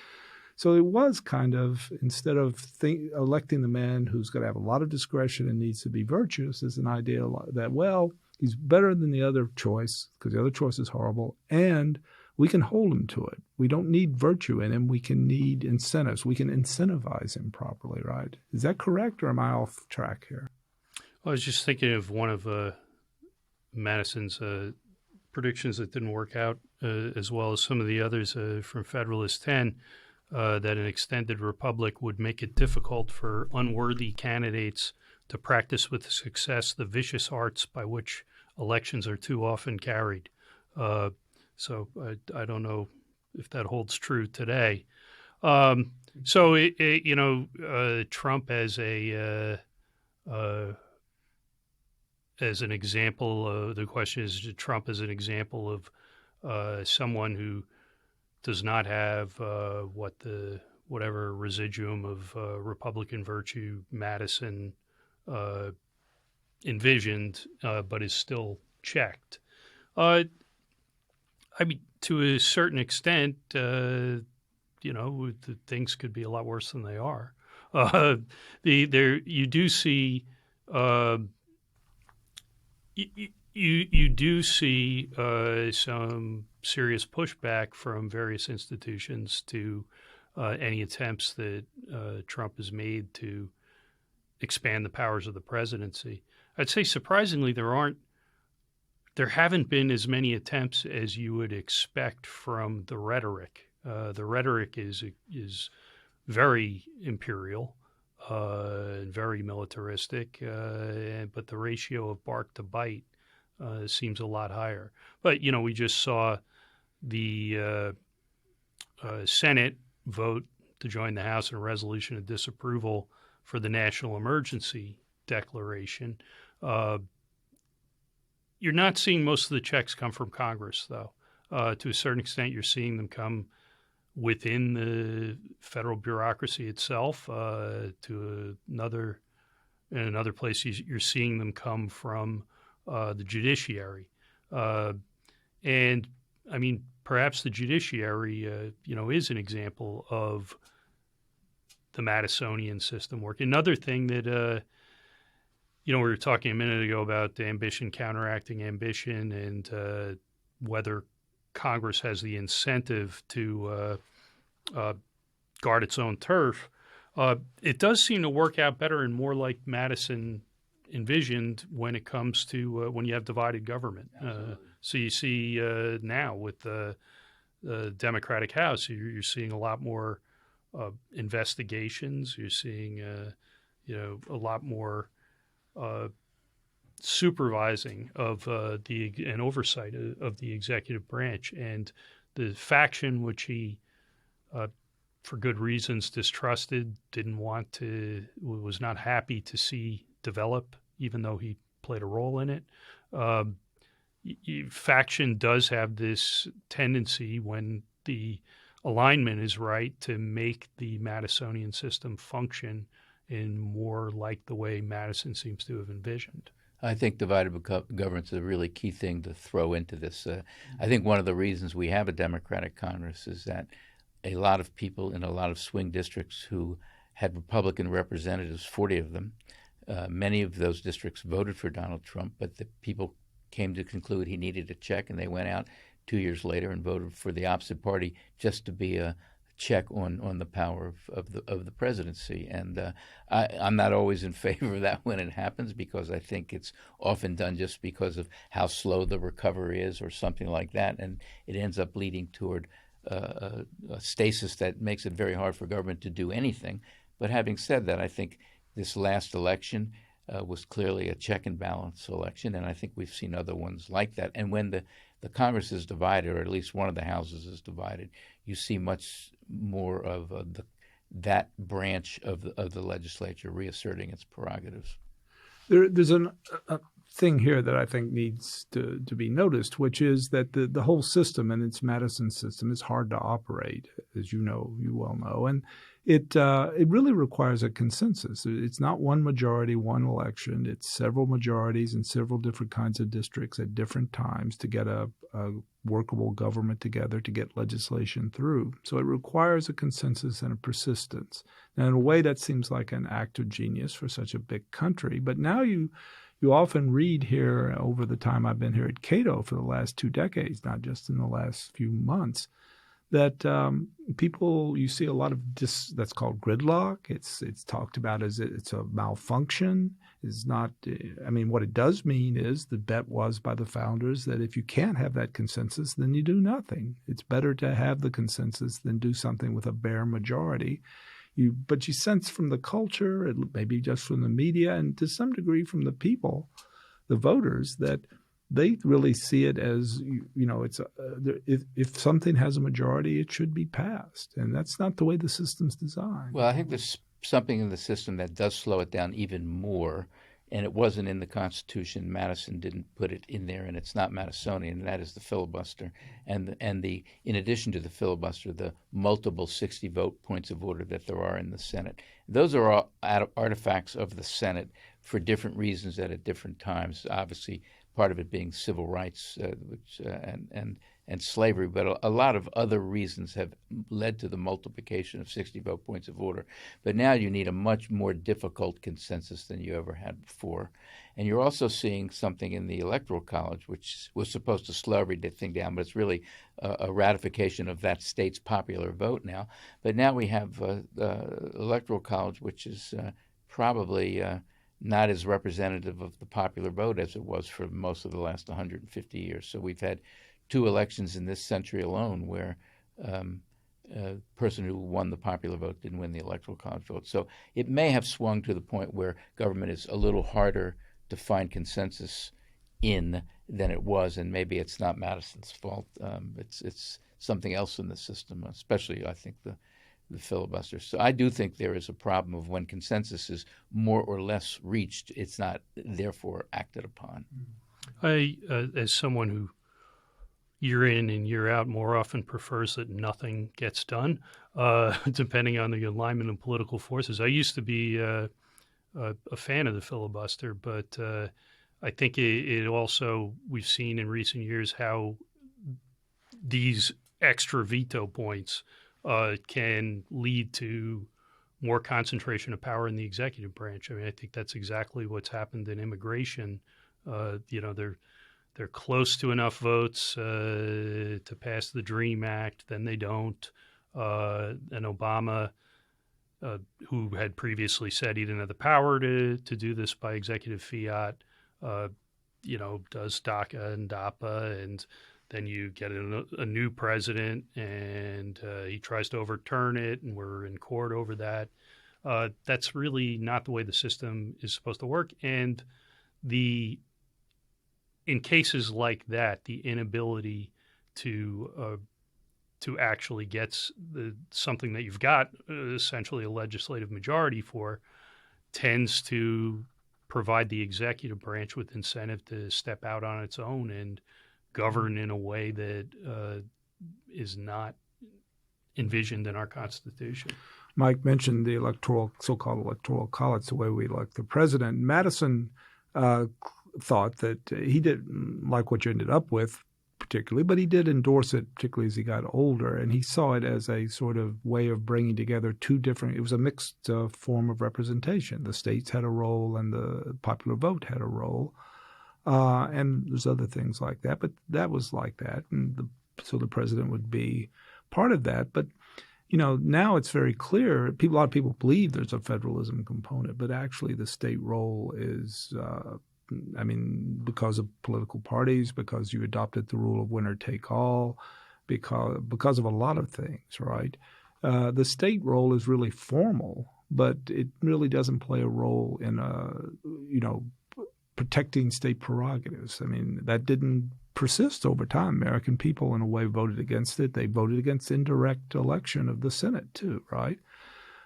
So it was kind of, instead of electing the man who's going to have a lot of discretion and needs to be virtuous, is an idea that, well, he's better than the other choice because the other choice is horrible, and we can hold him to it. We don't need virtue in him. We can need incentives. We can incentivize him properly, right? Is that correct, or am I off track here? I was just thinking of one of Madison's predictions that didn't work out, as well as some of the others from Federalist 10, that an extended republic would make it difficult for unworthy candidates to practice with success the vicious arts by which elections are too often carried. So I don't know if that holds true today. Trump as an example, the question is Trump as an example of someone who does not have whatever residuum of Republican virtue Madison envisioned, but is still checked. To a certain extent, things could be a lot worse than they are. You do see. You do see some serious pushback from various institutions to any attempts that Trump has made to expand the powers of the presidency. I'd say surprisingly there haven't been as many attempts as you would expect from the rhetoric. The rhetoric is very imperial. Very militaristic, but the ratio of bark to bite seems a lot higher. But, we just saw the Senate vote to join the House in a resolution of disapproval for the national emergency declaration. You're not seeing most of the checks come from Congress, though. To a certain extent, you're seeing them come within the federal bureaucracy itself. In another place, you're seeing them come from the judiciary. Perhaps the judiciary, is an example of the Madisonian system work. Another thing that, we were talking a minute ago about ambition counteracting ambition and whether Congress has the incentive to guard its own turf. It does seem to work out better and more like Madison envisioned when it comes to when you have divided government. So you see now with the Democratic House, you're seeing a lot more investigations. You're seeing a lot more supervising of and oversight of the executive branch, and the faction which he, for good reasons, distrusted, was not happy to see develop, even though he played a role in it. Faction does have this tendency, when the alignment is right, to make the Madisonian system function in more like the way Madison seems to have envisioned. I think divided government is a really key thing to throw into this. I think one of the reasons we have a Democratic Congress is that a lot of people in a lot of swing districts who had Republican representatives, 40 of them, many of those districts voted for Donald Trump, but the people came to conclude he needed a check, and they went out 2 years later and voted for the opposite party just to be a check on the power of the presidency. And I'm not always in favor of that when it happens, because I think it's often done just because of how slow the recovery is or something like that, and it ends up leading toward a stasis that makes it very hard for government to do anything. But having said that, I think this last election was clearly a check and balance election, and I think we've seen other ones like that. And when the Congress is divided, or at least one of the houses is divided, you see much more of that branch of the legislature reasserting its prerogatives. There's a thing here that I think needs to be noticed, which is that the whole system, and it's Madison's system, is hard to operate, as you well know, and it really requires a consensus. It's not one majority, one election. It's several majorities in several different kinds of districts at different times to get a workable government together to get legislation through. So it requires a consensus and a persistence. Now, in a way, that seems like an act of genius for such a big country. But now you often read here over the time I've been here at Cato for the last 2 decades, not just in the last few months, that you see a lot of that's called gridlock. It's talked about as it's a malfunction. It's not. I mean, what it does mean is the bet was by the founders that if you can't have that consensus, then you do nothing. It's better to have the consensus than do something with a bare majority. But you sense from the culture, maybe just from the media, and to some degree from the people, the voters, that they really see it as, it's if something has a majority, it should be passed. And that's not the way the system's designed. Well, I think there's something in the system that does slow it down even more, and it wasn't in the Constitution. Madison didn't put it in there, and it's not Madisonian, and that is the filibuster. And in addition to the filibuster, the multiple 60-vote points of order that there are in the Senate. Those are all artifacts of the Senate for different reasons at different times. Obviously, part of it being civil rights and slavery, but a lot of other reasons have led to the multiplication of 60-vote points of order. But now you need a much more difficult consensus than you ever had before. And you're also seeing something in the Electoral College, which was supposed to slow everything down, but it's really a ratification of that state's popular vote now. But now we have the Electoral College, which is probably not as representative of the popular vote as it was for most of the last 150 years. So we've had 2 elections in this century alone where a person who won the popular vote didn't win the Electoral College vote. So it may have swung to the point where government is a little harder to find consensus in than it was, and maybe it's not Madison's fault. It's something else in the system, especially, I think, the filibuster. So I do think there is a problem of when consensus is more or less reached, it's not therefore acted upon. I, as someone who year in and year out more often prefers that nothing gets done, depending on the alignment of political forces. I used to be a fan of the filibuster, but I think it also, we've seen in recent years how these extra veto points can lead to more concentration of power in the executive branch. I mean, I think that's exactly what's happened in immigration. They're close to enough votes to pass the DREAM Act, then they don't. And Obama, who had previously said he didn't have the power to do this by executive fiat, does DACA and DAPA, and then you get a new president, and he tries to overturn it, and we're in court over that. That's really not the way the system is supposed to work. And in cases like that, the inability to actually get something that you've got essentially a legislative majority for tends to provide the executive branch with incentive to step out on its own and govern in a way that is not envisioned in our Constitution. Mike mentioned the so-called Electoral College, the way we elect the president. Madison thought that he didn't like what you ended up with particularly, but he did endorse it, particularly as he got older, and he saw it as a sort of way of bringing together it was a mixed form of representation. The states had a role and the popular vote had a role. And there's other things like that, but that was like that. And so the president would be part of that. But, now it's very clear. A lot of people believe there's a federalism component, but actually the state role is, because of political parties, because you adopted the rule of winner take all, because of a lot of things, right? The state role is really formal, but it really doesn't play a role in, protecting state prerogatives. I mean, that didn't persist over time. American people, in a way, voted against it. They voted against indirect election of the Senate, too, right?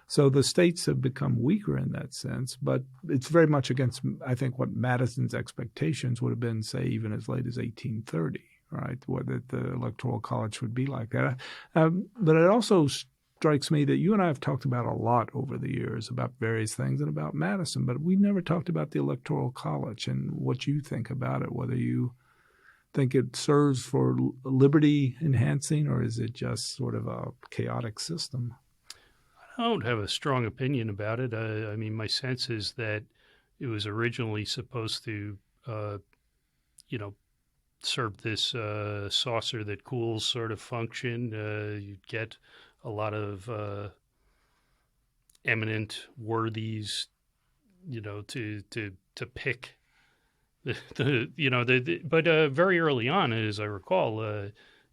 So the states have become weaker in that sense, but it's very much against, I think, what Madison's expectations would have been, say, even as late as 1830, right, whether the Electoral College would be like that. But it also strikes me that you and I have talked about a lot over the years about various things and about Madison, but we never talked about the Electoral College and what you think about it, whether you think it serves for liberty enhancing or is it just sort of a chaotic system? I don't have a strong opinion about it. I mean, my sense is that it was originally supposed to, serve this saucer that cools sort of function. You'd get a lot of eminent worthies, to pick but very early on, as I recall,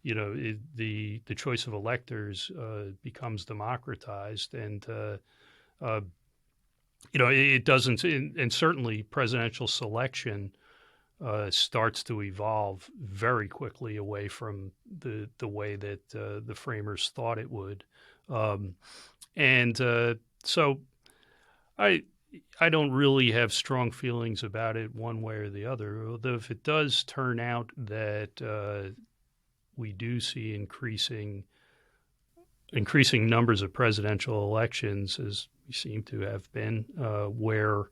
the choice of electors becomes democratized, and it doesn't, and certainly presidential selection starts to evolve very quickly away from the way that the framers thought it would, so I don't really have strong feelings about it one way or the other. Although if it does turn out that we do see increasing numbers of presidential elections, as we seem to have been, where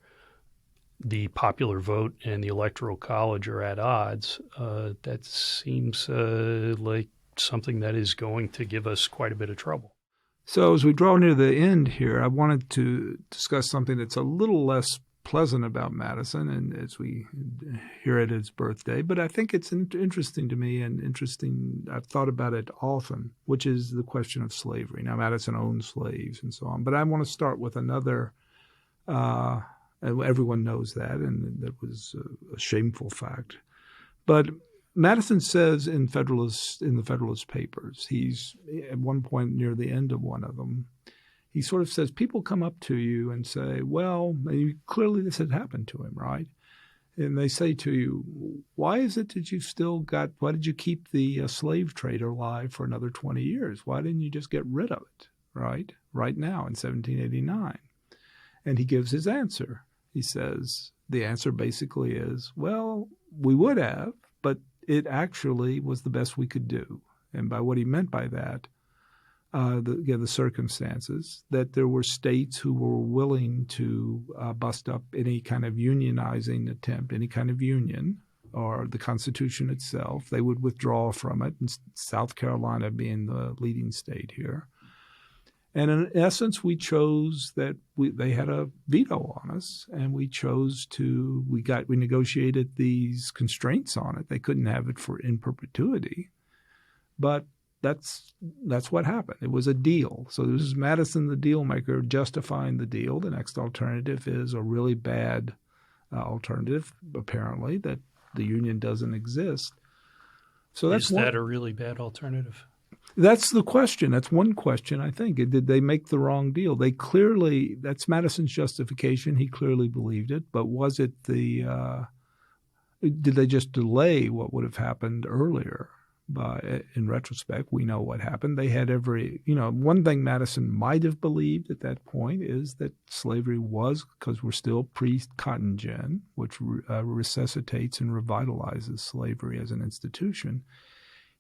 the popular vote and the Electoral College are at odds, that seems like something that is going to give us quite a bit of trouble. So as we draw near the end here, I wanted to discuss something that's a little less pleasant about Madison, and as we hear at his birthday, but I think it's interesting to me and interesting. I've thought about it often, which is the question of slavery. Now, Madison owned slaves and so on, but I want to start with another. Everyone knows that, and that was a shameful fact. But Madison says in the Federalist Papers, he's at one point near the end of one of them, he sort of says, people come up to you and say, well, clearly this had happened to him, right? And they say to you, why is it that why did you keep the slave trade alive for another 20 years? Why didn't you just get rid of it, right now in 1789? And he gives his answer. He says, the answer basically is, well, we would have, but it actually was the best we could do. And by what he meant by that, the circumstances, that there were states who were willing to bust up any kind of unionizing attempt, any kind of union, or the Constitution itself. They would withdraw from it, and South Carolina being the leading state here. And in essence, we chose that they had a veto on us, and we negotiated these constraints on it. They couldn't have it in perpetuity, but that's what happened. It was a deal. So this is Madison, the deal maker, justifying the deal. The next alternative is a really bad alternative, apparently, that the union doesn't exist. So is that a really bad alternative? That's the question. That's one question, I think. Did they make the wrong deal? That's Madison's justification. He clearly believed it. But was it did they just delay what would have happened earlier? In retrospect, we know what happened. They had one thing Madison might have believed at that point is that slavery was, because we're still pre-cotton gin, which resuscitates and revitalizes slavery as an institution.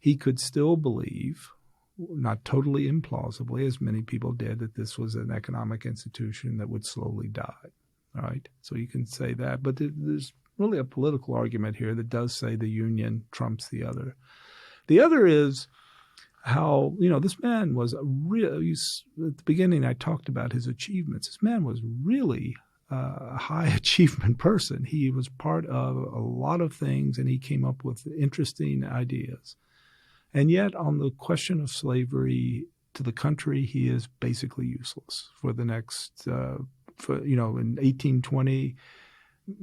He could still believe, not totally implausibly, as many people did, that this was an economic institution that would slowly die, right? So you can say that. But there's really a political argument here that does say the union trumps the other. The other is how, this man was at the beginning I talked about his achievements. This man was really a high achievement person. He was part of a lot of things, and he came up with interesting ideas. And yet, on the question of slavery to the country, he is basically useless for the next, in 1820,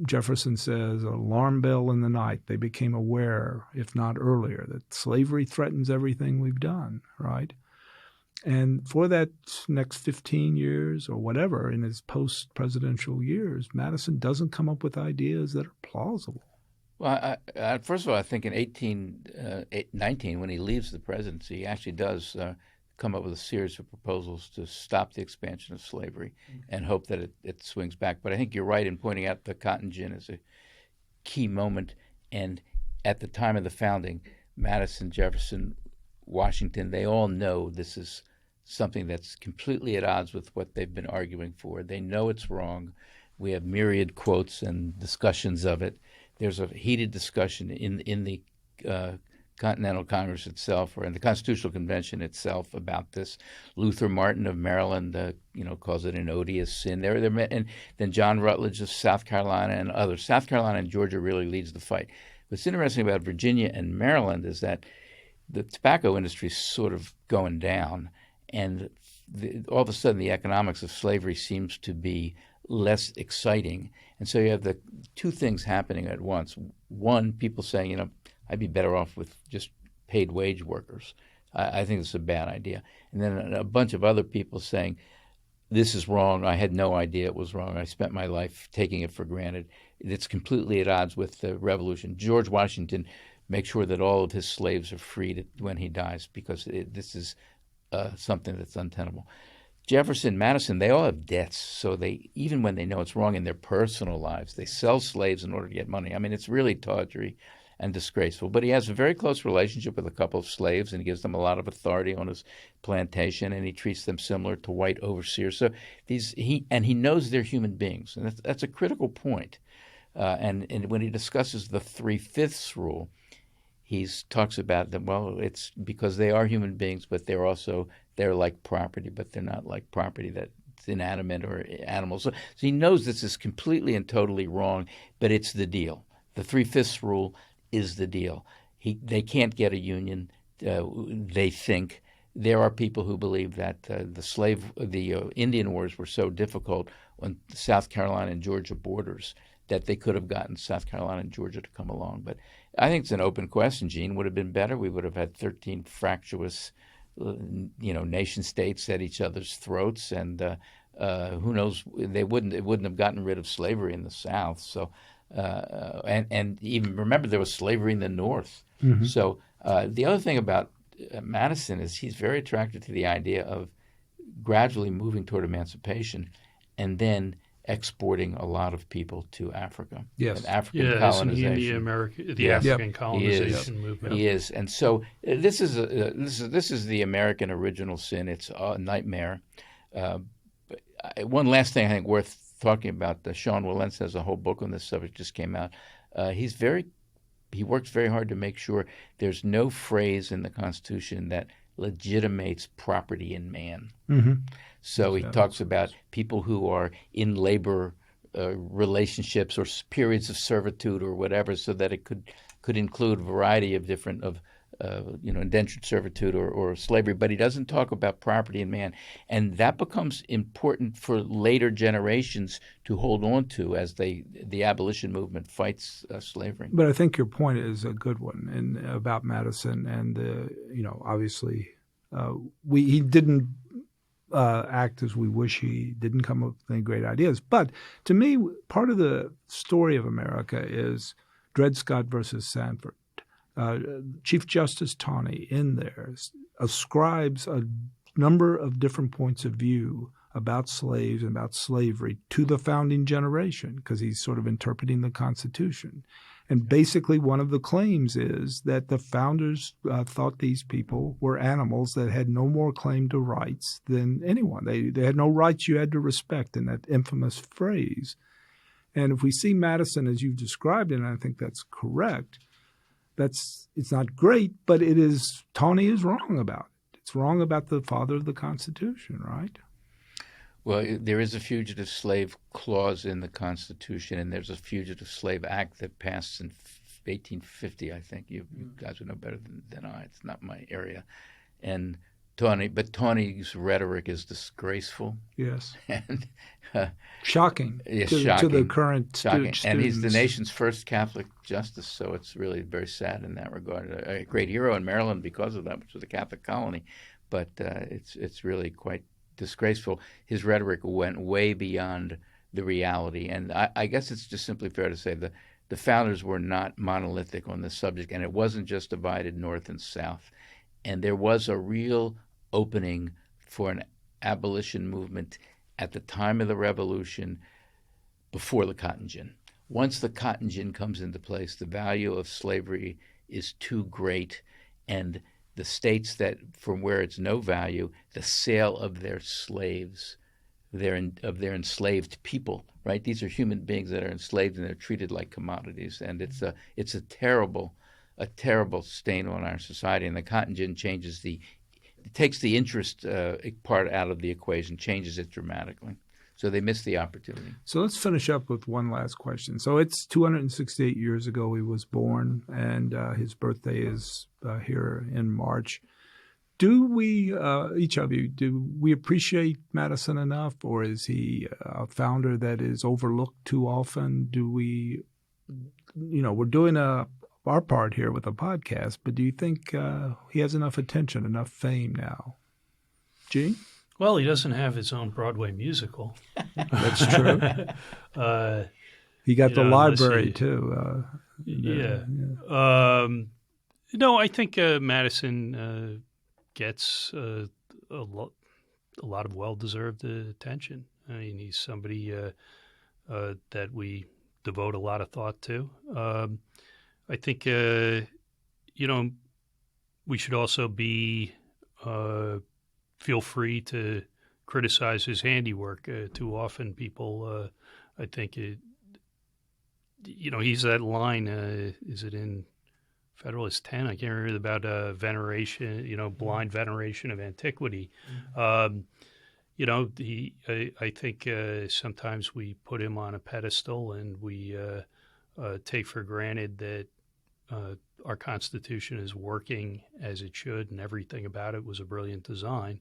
Jefferson says, an alarm bell in the night. They became aware, if not earlier, that slavery threatens everything we've done, right? And for that next 15 years or whatever, in his post-presidential years, Madison doesn't come up with ideas that are plausible. Well, first of all, I think in 1819, when he leaves the presidency, he actually does come up with a series of proposals to stop the expansion of slavery and hope that it swings back. But I think you're right in pointing out the cotton gin as a key moment. And at the time of the founding, Madison, Jefferson, Washington, they all know this is something that's completely at odds with what they've been arguing for. They know it's wrong. We have myriad quotes and discussions of it. There's a heated discussion in the Continental Congress itself, or in the Constitutional Convention itself, about this. Luther Martin of Maryland, calls it an odious sin. And then John Rutledge of South Carolina and others. South Carolina and Georgia really leads the fight. What's interesting about Virginia and Maryland is that the tobacco industry is sort of going down, and all of a sudden the economics of slavery seems to be less exciting. And so you have the two things happening at once. One, people saying, I'd be better off with just paid wage workers. I think it's a bad idea. And then a bunch of other people saying, this is wrong. I had no idea it was wrong. I spent my life taking it for granted. It's completely at odds with the revolution. George Washington makes sure that all of his slaves are freed when he dies, because this is something that's untenable. Jefferson, Madison, they all have debts. So even when they know it's wrong in their personal lives, they sell slaves in order to get money. I mean, it's really tawdry and disgraceful. But he has a very close relationship with a couple of slaves, and he gives them a lot of authority on his plantation, and he treats them similar to white overseers. So he knows they're human beings, and that's a critical point. And when he discusses the 3/5 rule, he talks about them. Well, it's because they are human beings, but they're like property, but they're not like property that's inanimate or animals. So he knows this is completely and totally wrong, but it's the deal. The 3/5 rule is the deal. They can't get a union. They think there are people who believe that the Indian Wars were so difficult on the South Carolina and Georgia borders that they could have gotten South Carolina and Georgia to come along. But I think it's an open question, Gene. Would have been better. We would have had 13 fractious, nation states at each other's throats, and who knows? It wouldn't have gotten rid of slavery in the South. So. And even remember, there was slavery in the North. Mm-hmm. So the other thing about Madison is he's very attracted to the idea of gradually moving toward emancipation and then exporting a lot of people to Africa. Yes, African colonization. The African colonization movement. He is, and so this is the American original sin. It's a nightmare. One last thing I think worth talking about, Sean Wilentz has a whole book on this subject, just came out. He works very hard to make sure there's no phrase in the Constitution that legitimates property in man. Mm-hmm. So he talks about people who are in labor relationships or periods of servitude or whatever, so that it could include a variety of different indentured servitude or slavery, but he doesn't talk about property in man. And that becomes important for later generations to hold on to as the abolition movement fights slavery. But I think your point is a good one about Madison, and obviously he didn't act as we wish he didn't come up with any great ideas. But to me, part of the story of America is Dred Scott versus Sanford. Chief Justice Taney in there ascribes a number of different points of view about slaves and about slavery to the founding generation, because he's sort of interpreting the Constitution. And basically one of the claims is that the founders thought these people were animals that had no more claim to rights than anyone. They had no rights you had to respect, in that infamous phrase. And if we see Madison as you've described it, and I think that's correct, it's not great, but Taney is wrong about it. It's wrong about the father of the Constitution, right? Well, there is a fugitive slave clause in the Constitution, and there's a Fugitive Slave Act that passed in 1850, I think. You guys would know better than I. It's not my area. And Tony's rhetoric is disgraceful. Yes. And shocking, shocking to the current students. And he's the nation's first Catholic justice, so it's really very sad in that regard. A great hero in Maryland because of that, which was a Catholic colony, but it's really quite disgraceful. His rhetoric went way beyond the reality, and I guess it's just simply fair to say that the founders were not monolithic on this subject, and it wasn't just divided north and south. And there was a real opening for an abolition movement at the time of the Revolution before the cotton gin. Once the cotton gin comes into place, the value of slavery is too great, and the states that from where it's no value, the sale of their slaves, of their enslaved people, right? These are human beings that are enslaved and they're treated like commodities, and it's a terrible stain on our society. And the cotton gin takes the interest part out of the equation, changes it dramatically. So they missed the opportunity. So let's finish up with one last question. So it's 268 years ago he was born, and his birthday is here in March. Do we, each of you, do we appreciate Madison enough, or is he a founder that is overlooked too often? Do we, we're doing our part here with a podcast, but do you think he has enough attention, enough fame now? Gene? Well, he doesn't have his own Broadway musical. That's true. He got the library too. Yeah. No, I think Madison gets a lot of well-deserved attention. I mean, he's somebody that we devote a lot of thought to. I think, we should also feel free to criticize his handiwork. Too often people, I think, he's that line, is it in Federalist 10? I can't remember, about veneration, blind veneration of antiquity. I think sometimes we put him on a pedestal and we take for granted that our Constitution is working as it should, and everything about it was a brilliant design.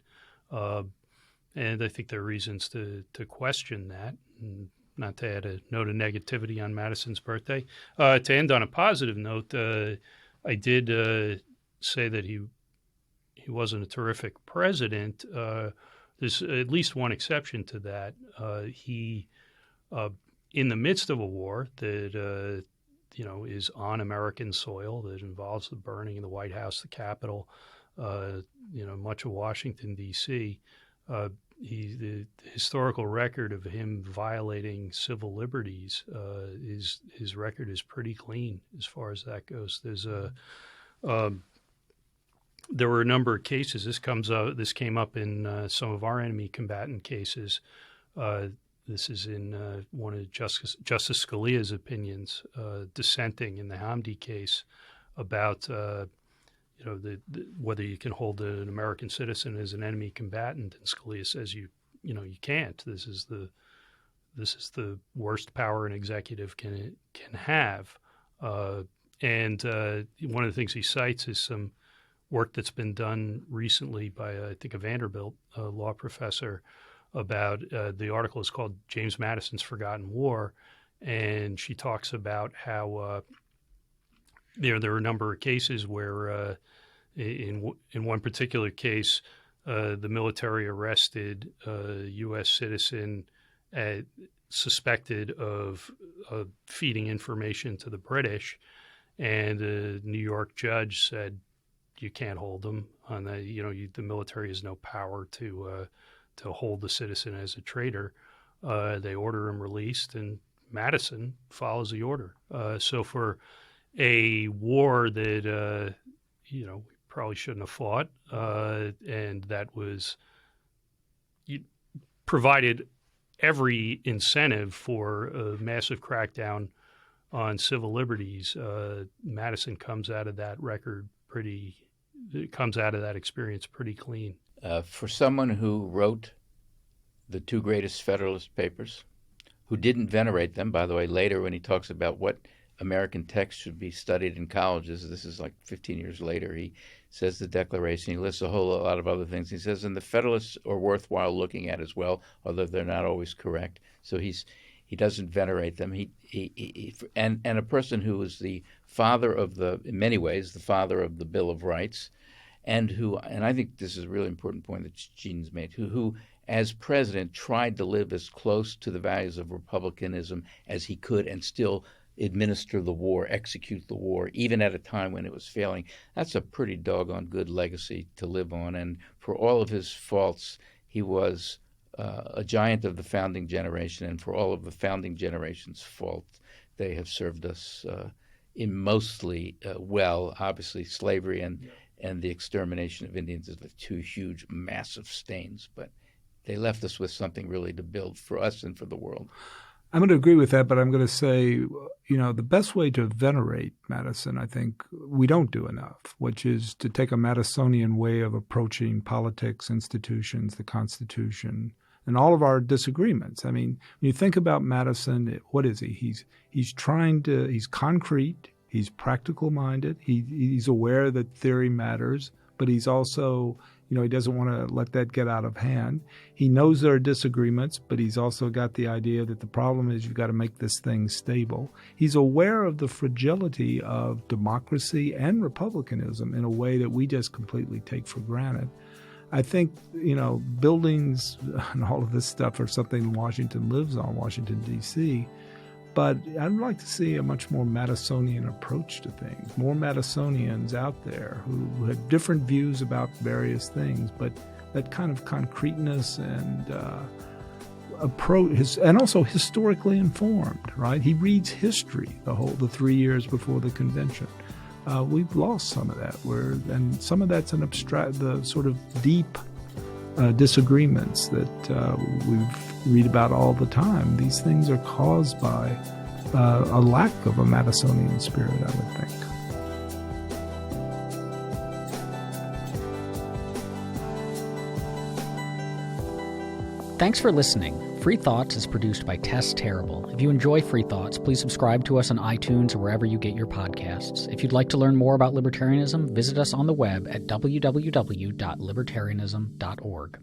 And I think there are reasons to question that, and not to add a note of negativity on Madison's birthday. To end on a positive note, I did say that he wasn't a terrific president. There's at least one exception to that. He, in the midst of a war that is on American soil, that involves the burning of the White House, the Capitol, much of Washington, D.C., the historical record of him violating civil liberties, his record is pretty clean as far as that goes. There were a number of cases. This came up in some of our enemy combatant cases. This is in one of Justice Scalia's opinions, dissenting in the Hamdi case about whether you can hold an American citizen as an enemy combatant. And Scalia says you can't. This is the worst power an executive can have. And one of the things he cites is some work that's been done recently by I think a Vanderbilt law professor about the article is called James Madison's Forgotten War, and she talks about how there are a number of cases where in one particular case the military arrested a U.S. citizen suspected of feeding information to the British, and a New York judge said you can't hold them on the military has no power to hold the citizen as a traitor. They order him released, and Madison follows the order. So for a war that we probably shouldn't have fought, and that was provided every incentive for a massive crackdown on civil liberties, Madison comes out of that experience pretty clean. For someone who wrote the two greatest Federalist Papers, who didn't venerate them, by the way, later when he talks about what American text should be studied in colleges, this is like 15 years later, he says the Declaration. He lists a whole lot of other things. He says, and the Federalists are worthwhile looking at as well, although they're not always correct. So he doesn't venerate them. And a person who is the father of in many ways, the father of the Bill of Rights, and I think this is a really important point that Gene's made, who as president tried to live as close to the values of republicanism as he could and still administer the war, execute the war, even at a time when it was failing. That's a pretty doggone good legacy to live on. And for all of his faults, he was a giant of the founding generation. And for all of the founding generation's faults, they have served us mostly well. Obviously, slavery and the extermination of Indians is the two huge, massive stains. But they left us with something really to build for us and for the world. I'm going to agree with that, but I'm going to say, the best way to venerate Madison, I think we don't do enough, which is to take a Madisonian way of approaching politics, institutions, the Constitution, and all of our disagreements. I mean, when you think about Madison, what is he? He's concrete, he's practical-minded, he's aware that theory matters, but he's also he doesn't want to let that get out of hand. He knows there are disagreements, but he's also got the idea that the problem is you've got to make this thing stable. He's aware of the fragility of democracy and republicanism in a way that we just completely take for granted. I think, buildings and all of this stuff are something Washington lives on, Washington, D.C., but I'd like to see a much more Madisonian approach to things, more Madisonians out there who have different views about various things, but that kind of concreteness and approach, and also historically informed, right? He reads history the 3 years before the convention. We've lost some of that, and some of that's the sort of deep disagreements that we read about all the time. These things are caused by a lack of a Madisonian spirit, I would think. Thanks for listening. Free Thoughts is produced by Tess Terrible. If you enjoy Free Thoughts, please subscribe to us on iTunes or wherever you get your podcasts. If you'd like to learn more about libertarianism, visit us on the web at www.libertarianism.org.